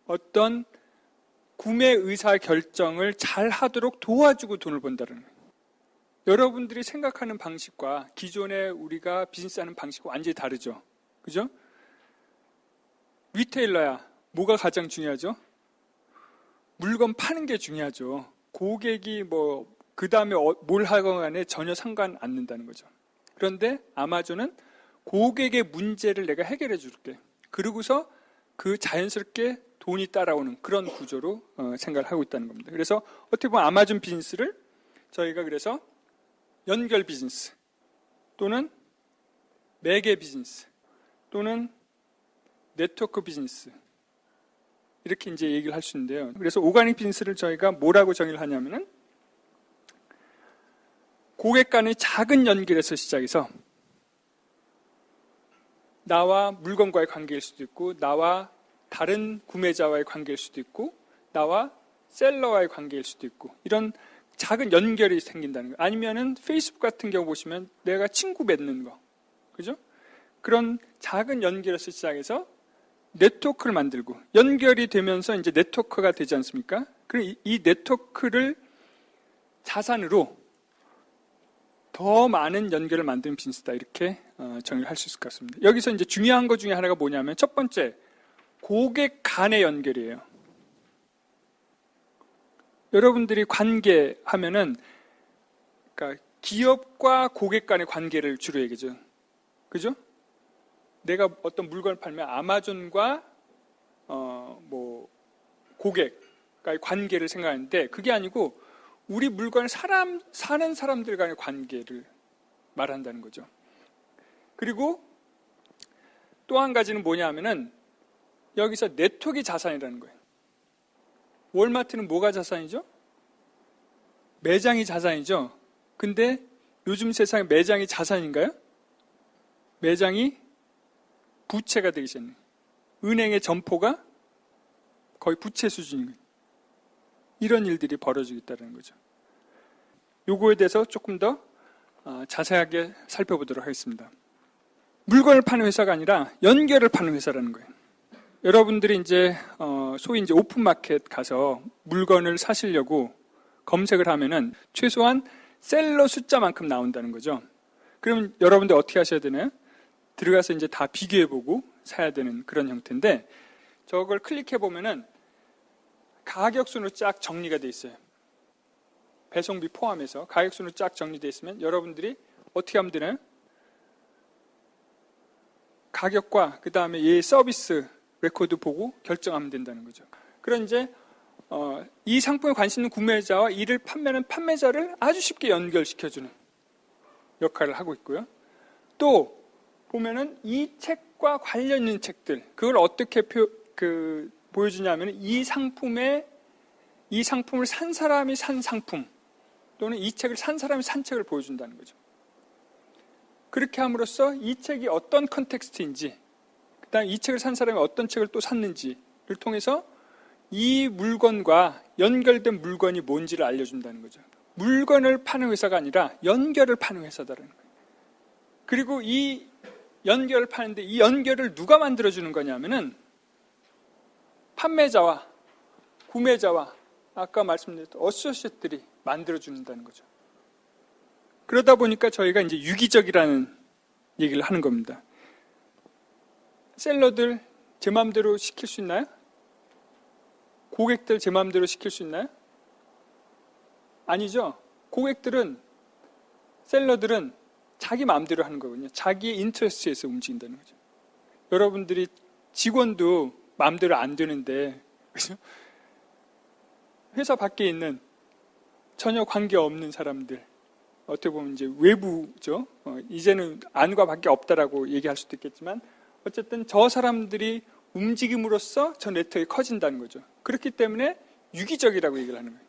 어떤 구매 의사 결정을 잘 하도록 도와주고 돈을 번다는 거예요. 여러분들이 생각하는 방식과 기존에 우리가 비즈니스하는 방식과 완전히 다르죠. 그죠? 리테일러야, 뭐가 가장 중요하죠? 물건 파는 게 중요하죠. 고객이 그 다음에 뭘 하건 간에 전혀 상관 안 는다는 거죠. 그런데 아마존은 고객의 문제를 내가 해결해 줄게. 그러고서 그 자연스럽게 돈이 따라오는 그런 구조로 생각을 하고 있다는 겁니다. 그래서 어떻게 보면 아마존 비즈니스를 저희가 그래서 연결 비즈니스 또는 매개 비즈니스 또는 네트워크 비즈니스 이렇게 이제 얘기를 할 수 있는데요. 그래서 오가닉 비즈니스를 저희가 뭐라고 정의를 하냐면은 고객 간의 작은 연결에서 시작해서 나와 물건과의 관계일 수도 있고 나와 다른 구매자와의 관계일 수도 있고 나와 셀러와의 관계일 수도 있고 이런 작은 연결이 생긴다는 거예요. 아니면은 페이스북 같은 경우 보시면 내가 친구 맺는 거, 그죠? 그런 작은 연결에서 시작해서 네트워크를 만들고 연결이 되면서 이제 네트워크가 되지 않습니까? 그럼 이 네트워크를 자산으로 더 많은 연결을 만드는 비즈니스다 이렇게 정의를 할 수 있을 것 같습니다. 여기서 이제 중요한 것 중에 하나가 뭐냐면 첫 번째 고객 간의 연결이에요. 여러분들이 관계하면은 그러니까 기업과 고객 간의 관계를 주로 얘기죠. 그죠? 내가 어떤 물건을 팔면 아마존과 고객과의 관계를 생각하는데 그게 아니고 우리 물건을 사는 사람들 간의 관계를 말한다는 거죠. 그리고 또 한 가지는 뭐냐 하면은 여기서 네트워크가 자산이라는 거예요. 월마트는 뭐가 자산이죠? 매장이 자산이죠. 근데 요즘 세상에 매장이 자산인가요? 매장이 부채가 되기 시작해요. 은행의 점포가 거의 부채 수준인 거예요. 이런 일들이 벌어지고 있다는 거죠. 요거에 대해서 조금 더 자세하게 살펴보도록 하겠습니다. 물건을 파는 회사가 아니라 연결을 파는 회사라는 거예요. 여러분들이 이제 소위 이제 오픈마켓 가서 물건을 사시려고 검색을 하면은 최소한 셀러 숫자만큼 나온다는 거죠. 그러면 여러분들 어떻게 하셔야 되나요? 들어가서 이제 다 비교해보고 사야 되는 그런 형태인데, 저걸 클릭해보면은 가격순으로 쫙 정리가 돼 있어요. 배송비 포함해서 가격순으로 쫙 정리되어 있으면 여러분들이 어떻게 하면 되나요? 가격과 그 다음에 얘 서비스 레코드 보고 결정하면 된다는 거죠. 그런 이제 이 상품에 관심 있는 구매자와 이를 판매하는 판매자를 아주 쉽게 연결시켜주는 역할을 하고 있고요. 또 보면은 이 책과 관련 있는 책들, 그걸 어떻게 보여주냐면 이 상품을 산 사람이 산 상품 또는 이 책을 산 사람이 산 책을 보여준다는 거죠. 그렇게 함으로써 이 책이 어떤 컨텍스트인지, 그 다음에 이 책을 산 사람이 어떤 책을 또 샀는지를 통해서 이 물건과 연결된 물건이 뭔지를 알려준다는 거죠. 물건을 파는 회사가 아니라 연결을 파는 회사다라는 거예요. 그리고 이 연결을 파는데 이 연결을 누가 만들어주는 거냐면은 판매자와 구매자와 아까 말씀드렸던 어소시에이트들이 만들어준다는 거죠. 그러다 보니까 저희가 이제 유기적이라는 얘기를 하는 겁니다. 셀러들 제 마음대로 시킬 수 있나요? 고객들 제 마음대로 시킬 수 있나요? 아니죠. 셀러들은 자기 마음대로 하는 거거든요. 자기의 인터레스트에서 움직인다는 거죠. 여러분들이 직원도 마음대로 안 되는데, 그죠? 회사 밖에 있는 전혀 관계없는 사람들, 어떻게 보면 이제 외부죠. 이제는 안과 밖에 없다라고 얘기할 수도 있겠지만 어쨌든 저 사람들이 움직임으로써 저 네트워크가 커진다는 거죠. 그렇기 때문에 유기적이라고 얘기를 하는 거예요.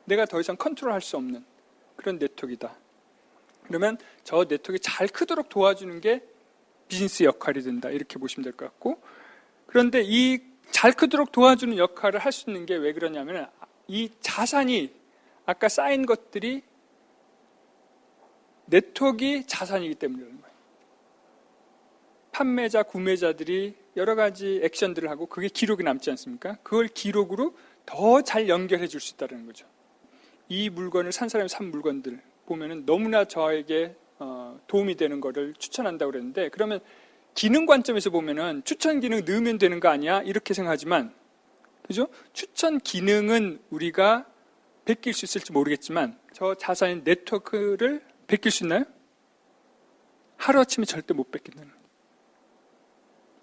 내가 더 이상 컨트롤할 수 없는 그런 네트워크이다. 그러면 저 네트워크가 잘 크도록 도와주는 게 비즈니스 역할이 된다. 이렇게 보시면 될 것 같고, 그런데 이 잘 크도록 도와주는 역할을 할 수 있는 게 왜 그러냐면 이 자산이 아까 쌓인 것들이 네트워크가 자산이기 때문이라는 거예요. 판매자, 구매자들이 여러 가지 액션들을 하고 그게 기록이 남지 않습니까? 그걸 기록으로 더 잘 연결해 줄 수 있다는 거죠. 이 물건을 산 사람이 산 물건들 보면은 너무나 저에게 도움이 되는 거를 추천한다고 그랬는데, 그러면 기능 관점에서 보면은 추천 기능 넣으면 되는 거 아니야? 이렇게 생각하지만, 그죠? 추천 기능은 우리가 베낄 수 있을지 모르겠지만 저 자산인 네트워크를 베낄 수 있나요? 하루아침에 절대 못 베낀다는 거예요.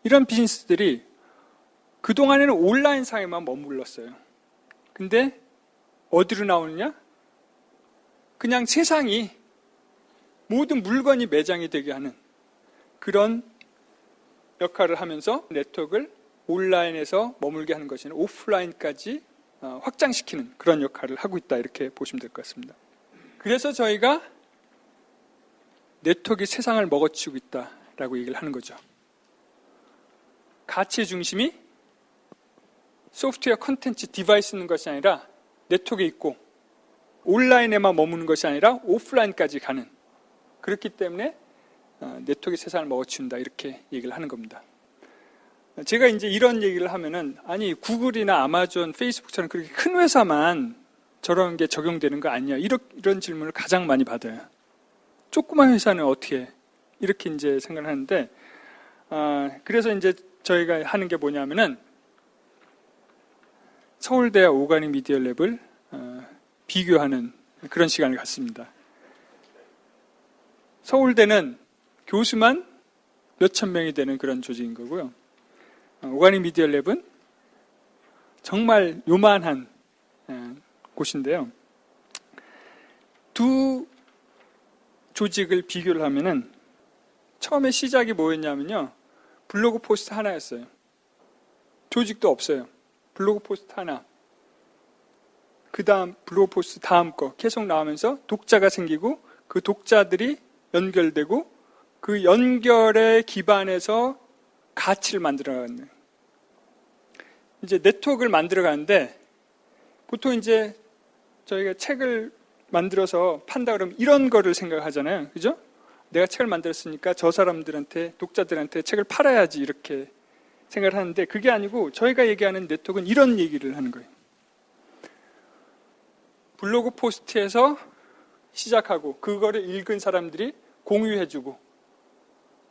이런 비즈니스들이 그동안에는 온라인 상에만 머물렀어요. 근데 어디로 나오느냐? 그냥 세상이 모든 물건이 매장이 되게 하는 그런 역할을 하면서 네트워크를 온라인에서 머물게 하는 것이 아니라 오프라인까지 확장시키는 그런 역할을 하고 있다, 이렇게 보시면 될 것 같습니다. 그래서 저희가 네트워크가 세상을 먹어치우고 있다라고 얘기를 하는 거죠. 가치의 중심이 소프트웨어, 컨텐츠, 디바이스 있는 것이 아니라 네트워크에 있고 온라인에만 머무는 것이 아니라 오프라인까지 가는, 그렇기 때문에 네트워크의 세상을 먹어치운다, 이렇게 얘기를 하는 겁니다. 제가 이제 이런 얘기를 하면은 아니 구글이나 아마존, 페이스북처럼 그렇게 큰 회사만 저런 게 적용되는 거 아니냐, 이런 질문을 가장 많이 받아요. 조그만 회사는 어떻게, 이렇게 이제 생각을 하는데, 그래서 이제 저희가 하는 게 뭐냐면은 서울대와 오가닉 미디어 랩을 비교하는 그런 시간을 갖습니다. 서울대는 교수만 몇천 명이 되는 그런 조직인 거고요. 오가닉 미디어 랩은 정말 요만한 곳인데요. 두 조직을 비교를 하면은 처음에 시작이 뭐였냐면요, 블로그 포스트 하나였어요. 조직도 없어요. 블로그 포스트 하나, 그 다음 블로그 포스트 다음 거 계속 나오면서 독자가 생기고 그 독자들이 연결되고 그 연결에 기반해서 가치를 만들어가는, 이제 네트워크를 만들어가는데, 보통 이제 저희가 책을 만들어서 판다 그러면 이런 거를 생각하잖아요. 그죠? 내가 책을 만들었으니까 저 사람들한테, 독자들한테 책을 팔아야지, 이렇게 생각을 하는데, 그게 아니고 저희가 얘기하는 네트워크는 이런 얘기를 하는 거예요. 블로그 포스트에서 시작하고 그거를 읽은 사람들이 공유해주고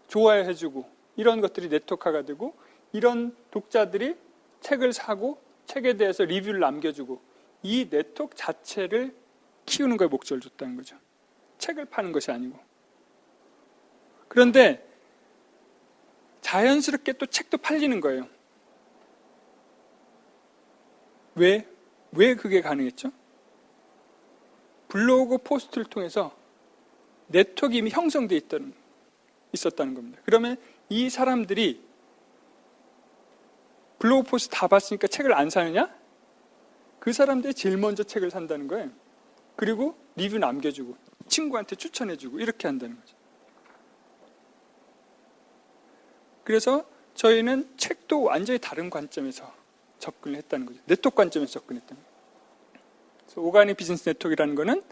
좋아해주고 이런 것들이 네트워크가 되고, 이런 독자들이 책을 사고 책에 대해서 리뷰를 남겨주고, 이 네트워크 자체를 키우는 거에 목적을 줬다는 거죠. 책을 파는 것이 아니고. 그런데 자연스럽게 또 책도 팔리는 거예요. 왜 그게 가능했죠? 블로그 포스트를 통해서 네트워크가 이미 형성되어 있었다는 겁니다. 그러면 이 사람들이 블로그 포스트 다 봤으니까 책을 안 사느냐? 그 사람들이 제일 먼저 책을 산다는 거예요. 그리고 리뷰 남겨주고 친구한테 추천해주고 이렇게 한다는 거죠. 그래서 저희는 책도 완전히 다른 관점에서 접근을 했다는 거죠. 네트워크 관점에서 접근했다는 거예요. 그래서 오가닉 비즈니스 네트워크라는 거는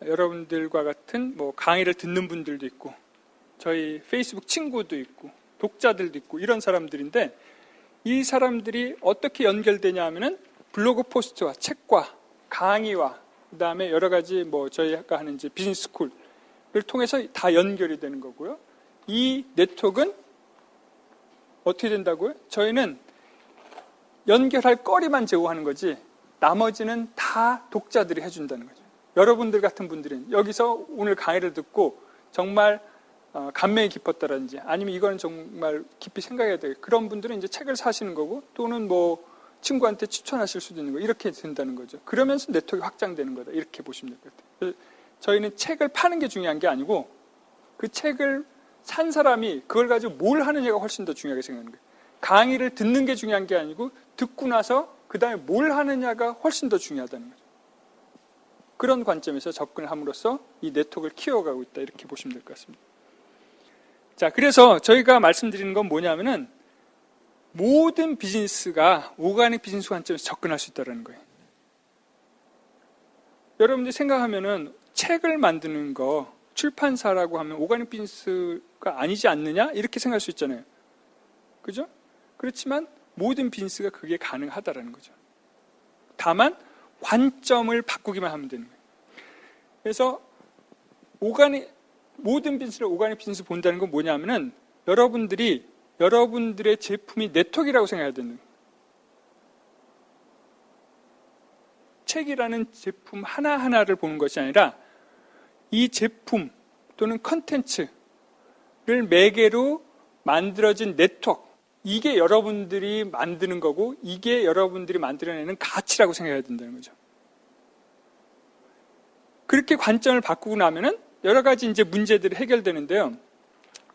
여러분들과 같은 뭐 강의를 듣는 분들도 있고, 저희 페이스북 친구도 있고, 독자들도 있고, 이런 사람들인데, 이 사람들이 어떻게 연결되냐 하면은 블로그 포스트와 책과 강의와 그다음에 여러 가지 뭐 저희가 하는 이제 비즈니스 스쿨을 통해서 다 연결이 되는 거고요. 이 네트워크는 어떻게 된다고요? 저희는 연결할 거리만 제공하는 거지 나머지는 다 독자들이 해준다는 거죠. 여러분들 같은 분들은 여기서 오늘 강의를 듣고 정말 감명이 깊었다든지, 아니면 이거는 정말 깊이 생각해야 돼, 그런 분들은 이제 책을 사시는 거고, 또는 뭐 친구한테 추천하실 수도 있는 거, 이렇게 된다는 거죠. 그러면서 네트워크가 확장되는 거다, 이렇게 보시면 될 것 같아요. 저희는 책을 파는 게 중요한 게 아니고 그 책을 산 사람이 그걸 가지고 뭘 하느냐가 훨씬 더 중요하게 생각하는 거예요. 강의를 듣는 게 중요한 게 아니고 듣고 나서 그 다음에 뭘 하느냐가 훨씬 더 중요하다는 거죠. 그런 관점에서 접근을 함으로써 이 네트워크를 키워가고 있다, 이렇게 보시면 될 것 같습니다. 자, 그래서 저희가 말씀드리는 건 뭐냐면은 모든 비즈니스가 오가닉 비즈니스 관점에서 접근할 수 있다는 거예요. 여러분들 생각하면은 책을 만드는 거, 출판사라고 하면 오가닉 비즈니스가 아니지 않느냐? 이렇게 생각할 수 있잖아요. 그죠? 그렇지만 모든 비즈니스가 그게 가능하다라는 거죠. 다만 관점을 바꾸기만 하면 되는 거예요. 그래서 모든 비즈니스를 오가닉 비즈니스 본다는 건 뭐냐면은 여러분들의 제품이 네트워크라고 생각해야 되는 거예요. 책이라는 제품 하나하나를 보는 것이 아니라 이 제품 또는 컨텐츠를 매개로 만들어진 네트워크, 이게 여러분들이 만드는 거고, 이게 여러분들이 만들어내는 가치라고 생각해야 된다는 거죠. 그렇게 관점을 바꾸고 나면은 여러 가지 이제 문제들이 해결되는데요.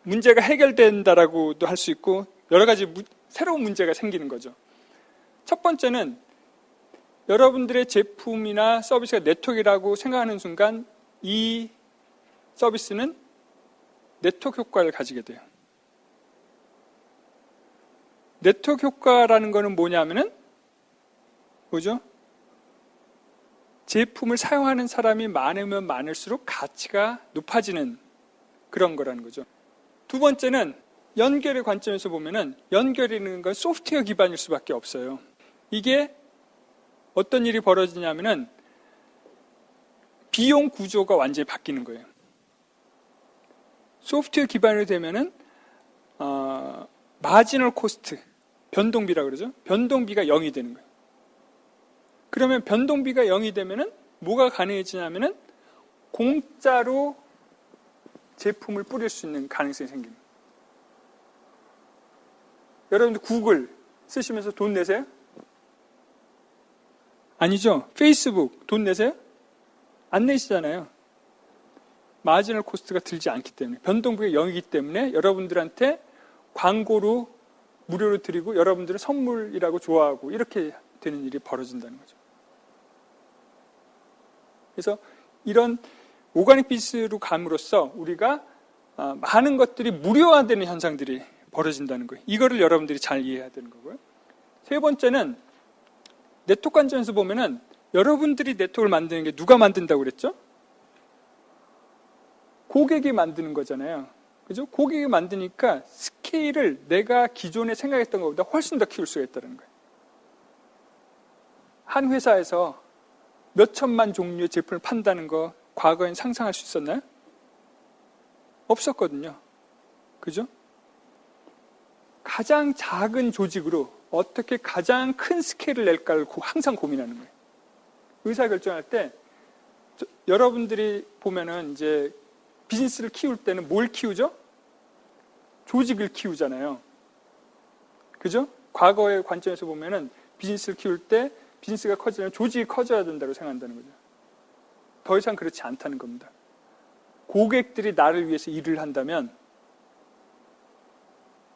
문제가 해결된다라고도 할 수 있고, 여러 가지 새로운 문제가 생기는 거죠. 첫 번째는 여러분들의 제품이나 서비스가 네트워크라고 생각하는 순간 이 서비스는 네트워크 효과를 가지게 돼요. 네트워크 효과라는 거는 뭐냐면은 뭐죠? 제품을 사용하는 사람이 많으면 많을수록 가치가 높아지는 그런 거라는 거죠. 두 번째는 연결의 관점에서 보면은 연결이라는 건 소프트웨어 기반일 수밖에 없어요. 이게 어떤 일이 벌어지냐면은 비용 구조가 완전히 바뀌는 거예요. 소프트웨어 기반으로 되면은 마지널 코스트, 변동비라고 그러죠. 변동비가 0이 되는 거예요. 그러면 변동비가 0이 되면은 뭐가 가능해지냐면은 공짜로 제품을 뿌릴 수 있는 가능성이 생깁니다. 여러분들 구글 쓰시면서 돈 내세요? 아니죠. 페이스북 돈 내세요? 안 내시잖아요. 마지널 코스트가 들지 않기 때문에, 변동비가 0이기 때문에 여러분들한테 광고로 무료로 드리고 여러분들은 선물이라고 좋아하고 이렇게 되는 일이 벌어진다는 거죠. 그래서 이런 오가닉 비즈니스로 감으로써 우리가 많은 것들이 무료화되는 현상들이 벌어진다는 거예요. 이거를 여러분들이 잘 이해해야 되는 거고요. 세 번째는 네트워크 관점에서 보면은 여러분들이 네트워크를 만드는 게 누가 만든다고 그랬죠? 고객이 만드는 거잖아요. 그죠? 고객이 만드니까 스케일을 내가 기존에 생각했던 것보다 훨씬 더 키울 수가 있다는 거예요. 한 회사에서 몇 천만 종류의 제품을 판다는 거 과거엔 상상할 수 있었나요? 없었거든요. 그죠? 가장 작은 조직으로 어떻게 가장 큰 스케일을 낼까를 항상 고민하는 거예요. 의사결정할 때 여러분들이 보면은 이제 비즈니스를 키울 때는 뭘 키우죠? 조직을 키우잖아요. 그죠? 과거의 관점에서 보면은 비즈니스를 키울 때 비즈니스가 커지려면 조직이 커져야 된다고 생각한다는 거죠. 더 이상 그렇지 않다는 겁니다. 고객들이 나를 위해서 일을 한다면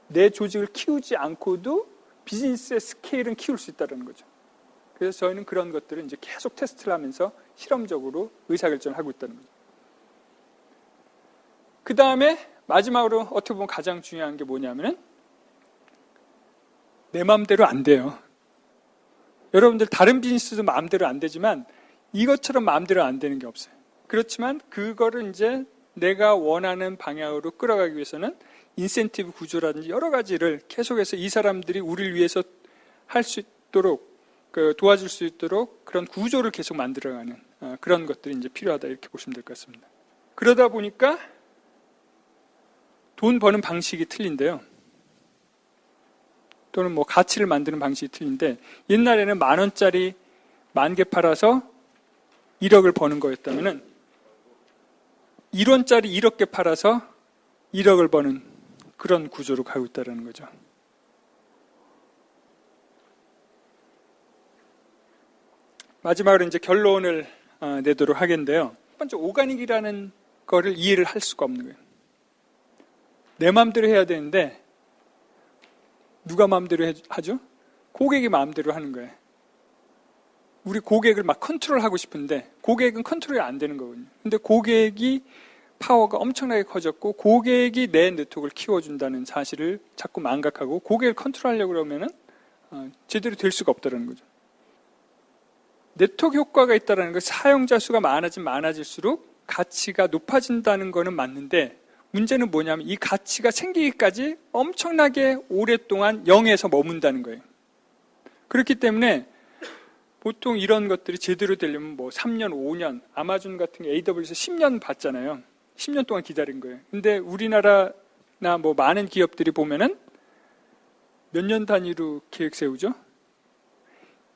내 조직을 키우지 않고도 비즈니스의 스케일은 키울 수 있다는 거죠. 그래서 저희는 그런 것들을 이제 계속 테스트를 하면서 실험적으로 의사결정을 하고 있다는 거죠. 그 다음에 마지막으로 어떻게 보면 가장 중요한 게 뭐냐면은 내 마음대로 안 돼요. 여러분들 다른 비즈니스도 마음대로 안 되지만 이것처럼 마음대로 안 되는 게 없어요. 그렇지만 그거를 이제 내가 원하는 방향으로 끌어가기 위해서는 인센티브 구조라든지 여러 가지를 계속해서 이 사람들이 우리를 위해서 할 수 있도록 도와줄 수 있도록 그런 구조를 계속 만들어가는 그런 것들이 이제 필요하다 이렇게 보시면 될 것 같습니다. 그러다 보니까 돈 버는 방식이 틀린데요. 또는 뭐 가치를 만드는 방식이 틀린데 옛날에는 10,000원짜리 10,000개 팔아서 1억을 버는 거였다면은 1원짜리 1억 개 팔아서 1억을 버는 그런 구조로 가고 있다는 거죠. 마지막으로 이제 결론을 내도록 하겠는데요. 첫 번째 오가닉이라는 거를 이해를 할 수가 없는 거예요. 내 마음대로 해야 되는데 누가 마음대로 하죠? 고객이 마음대로 하는 거예요. 우리 고객을 막 컨트롤하고 싶은데 고객은 컨트롤이 안 되는 거거든요. 근데 고객이 파워가 엄청나게 커졌고 고객이 내 네트워크를 키워준다는 사실을 자꾸 망각하고 고객을 컨트롤하려고 그러면은 제대로 될 수가 없다는 거죠. 네트워크 효과가 있다는 건 사용자 수가 많아질수록 가치가 높아진다는 거는 맞는데 문제는 뭐냐면 이 가치가 생기기까지 엄청나게 오랫동안 0에서 머문다는 거예요. 그렇기 때문에 보통 이런 것들이 제대로 되려면 뭐 3년, 5년, 아마존 같은 게 AWS 10년 봤잖아요. 10년 동안 기다린 거예요. 근데 우리나라나 뭐 많은 기업들이 보면은 몇 년 단위로 계획 세우죠?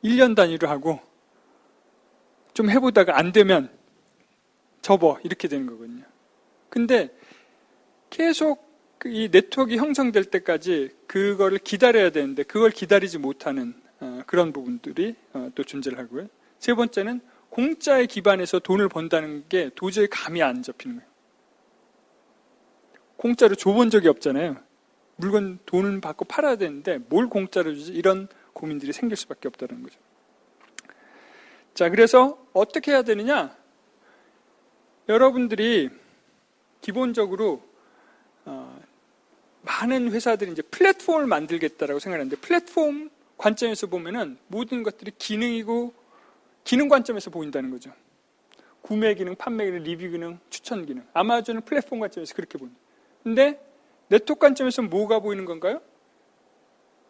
1년 단위로 하고 좀 해보다가 안 되면 접어 이렇게 되는 거거든요. 근데 계속 이 네트워크가 형성될 때까지 그거를 기다려야 되는데 그걸 기다리지 못하는 그런 부분들이 또 존재를 하고요. 세 번째는 공짜에 기반해서 돈을 번다는 게 도저히 감이 안 잡히는 거예요. 공짜로 줘본 적이 없잖아요. 물건 돈을 받고 팔아야 되는데 뭘 공짜로 주지? 이런 고민들이 생길 수밖에 없다는 거죠. 자, 그래서 어떻게 해야 되느냐? 여러분들이 기본적으로 많은 회사들이 이제 플랫폼을 만들겠다라고 생각하는데 플랫폼 관점에서 보면은 모든 것들이 기능이고 기능 관점에서 보인다는 거죠. 구매 기능, 판매 기능, 리뷰 기능, 추천 기능. 아마존은 플랫폼 관점에서 그렇게 보입니다. 근데 네트워크 관점에서는 뭐가 보이는 건가요?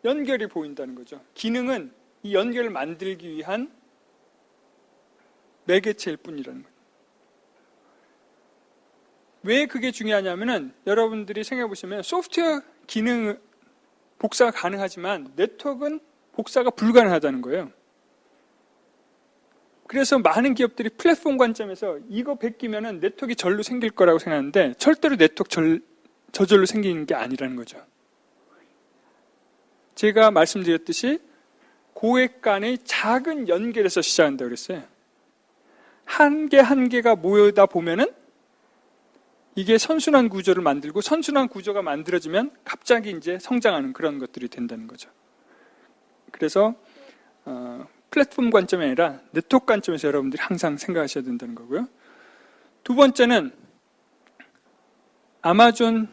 연결이 보인다는 거죠. 기능은 이 연결을 만들기 위한 매개체일 뿐이라는 거예요. 왜 그게 중요하냐면은 여러분들이 생각해 보시면 소프트웨어 기능 복사가 가능하지만 네트워크는 복사가 불가능하다는 거예요. 그래서 많은 기업들이 플랫폼 관점에서 이거 베끼면은 네트워크가 절로 생길 거라고 생각하는데 절대로 네트워크 저절로 생기는 게 아니라는 거죠. 제가 말씀드렸듯이 고객 간의 작은 연결에서 시작한다고 그랬어요. 한 개 한 개가 모여다 보면은 이게 선순환 구조를 만들고 선순환 구조가 만들어지면 갑자기 이제 성장하는 그런 것들이 된다는 거죠. 그래서 플랫폼 관점이 아니라 네트워크 관점에서 여러분들이 항상 생각하셔야 된다는 거고요. 두 번째는 아마존의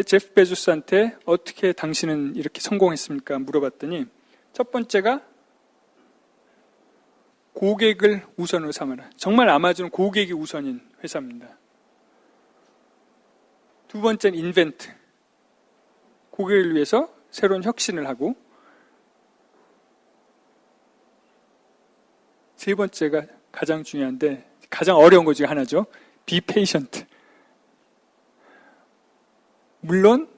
제프 베조스한테 어떻게 당신은 이렇게 성공했습니까? 물어봤더니 첫 번째가 고객을 우선으로 삼아라. 정말 아마존은 고객이 우선인 회사입니다. 두 번째는 인벤트. 고객을 위해서 새로운 혁신을 하고, 세 번째가 가장 중요한데 가장 어려운 것 중에 하나죠. Be patient. 물론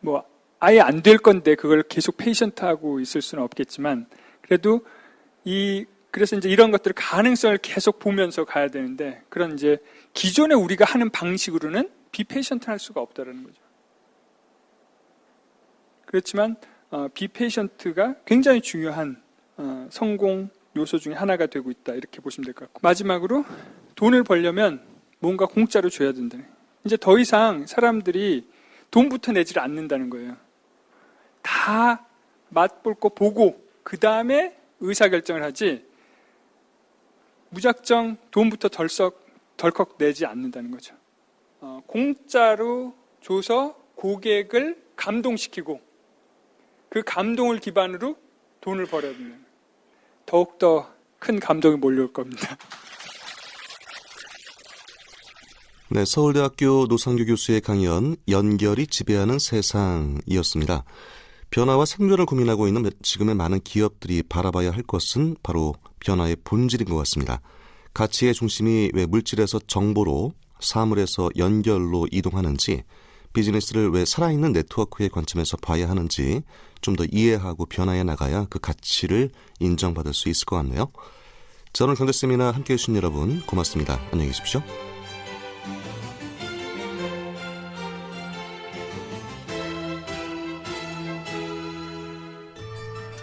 뭐 아예 안 될 건데 그걸 계속 페이션트하고 있을 수는 없겠지만, 그래도 그래서 이제 이런 것들 가능성을 계속 보면서 가야 되는데, 그런 이제 기존에 우리가 하는 방식으로는 비페이션트 할 수가 없다는 거죠. 그렇지만 비페이션트가 굉장히 중요한 성공 요소 중에 하나가 되고 있다, 이렇게 보시면 될 것 같고, 마지막으로 돈을 벌려면 뭔가 공짜로 줘야 된다. 이제 더 이상 사람들이 돈부터 내지를 않는다는 거예요. 다 맛볼 거 보고 그 다음에 의사결정을 하지, 무작정 돈부터 덜컥 내지 않는다는 거죠. 공짜로 줘서 고객을 감동시키고 그 감동을 기반으로 돈을 벌어야 되는, 더욱더 큰 감동이 몰려올 겁니다. 네, 서울대학교 노상규 교수의 강연 연결이 지배하는 세상이었습니다. 변화와 생존을 고민하고 있는 지금의 많은 기업들이 바라봐야 할 것은 바로 변화의 본질인 것 같습니다. 가치의 중심이 왜 물질에서 정보로, 사물에서 연결로 이동하는지, 비즈니스를 왜 살아있는 네트워크의 관점에서 봐야 하는지 좀 더 이해하고 변화해 나가야 그 가치를 인정받을 수 있을 것 같네요. 저는 경제세미나 함께해 주신 여러분 고맙습니다. 안녕히 계십시오.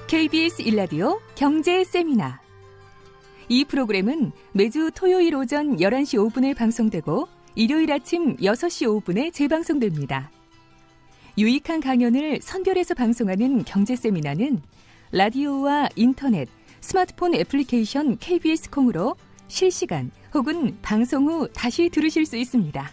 KBS 일라디오 경제세미나. 이 프로그램은 매주 토요일 오전 11시 5분에 방송되고 일요일 아침 6시 5분에 재방송됩니다. 유익한 강연을 선별해서 방송하는 경제세미나는 라디오와 인터넷, 스마트폰 애플리케이션 KBS 콩으로 실시간 혹은 방송 후 다시 들으실 수 있습니다.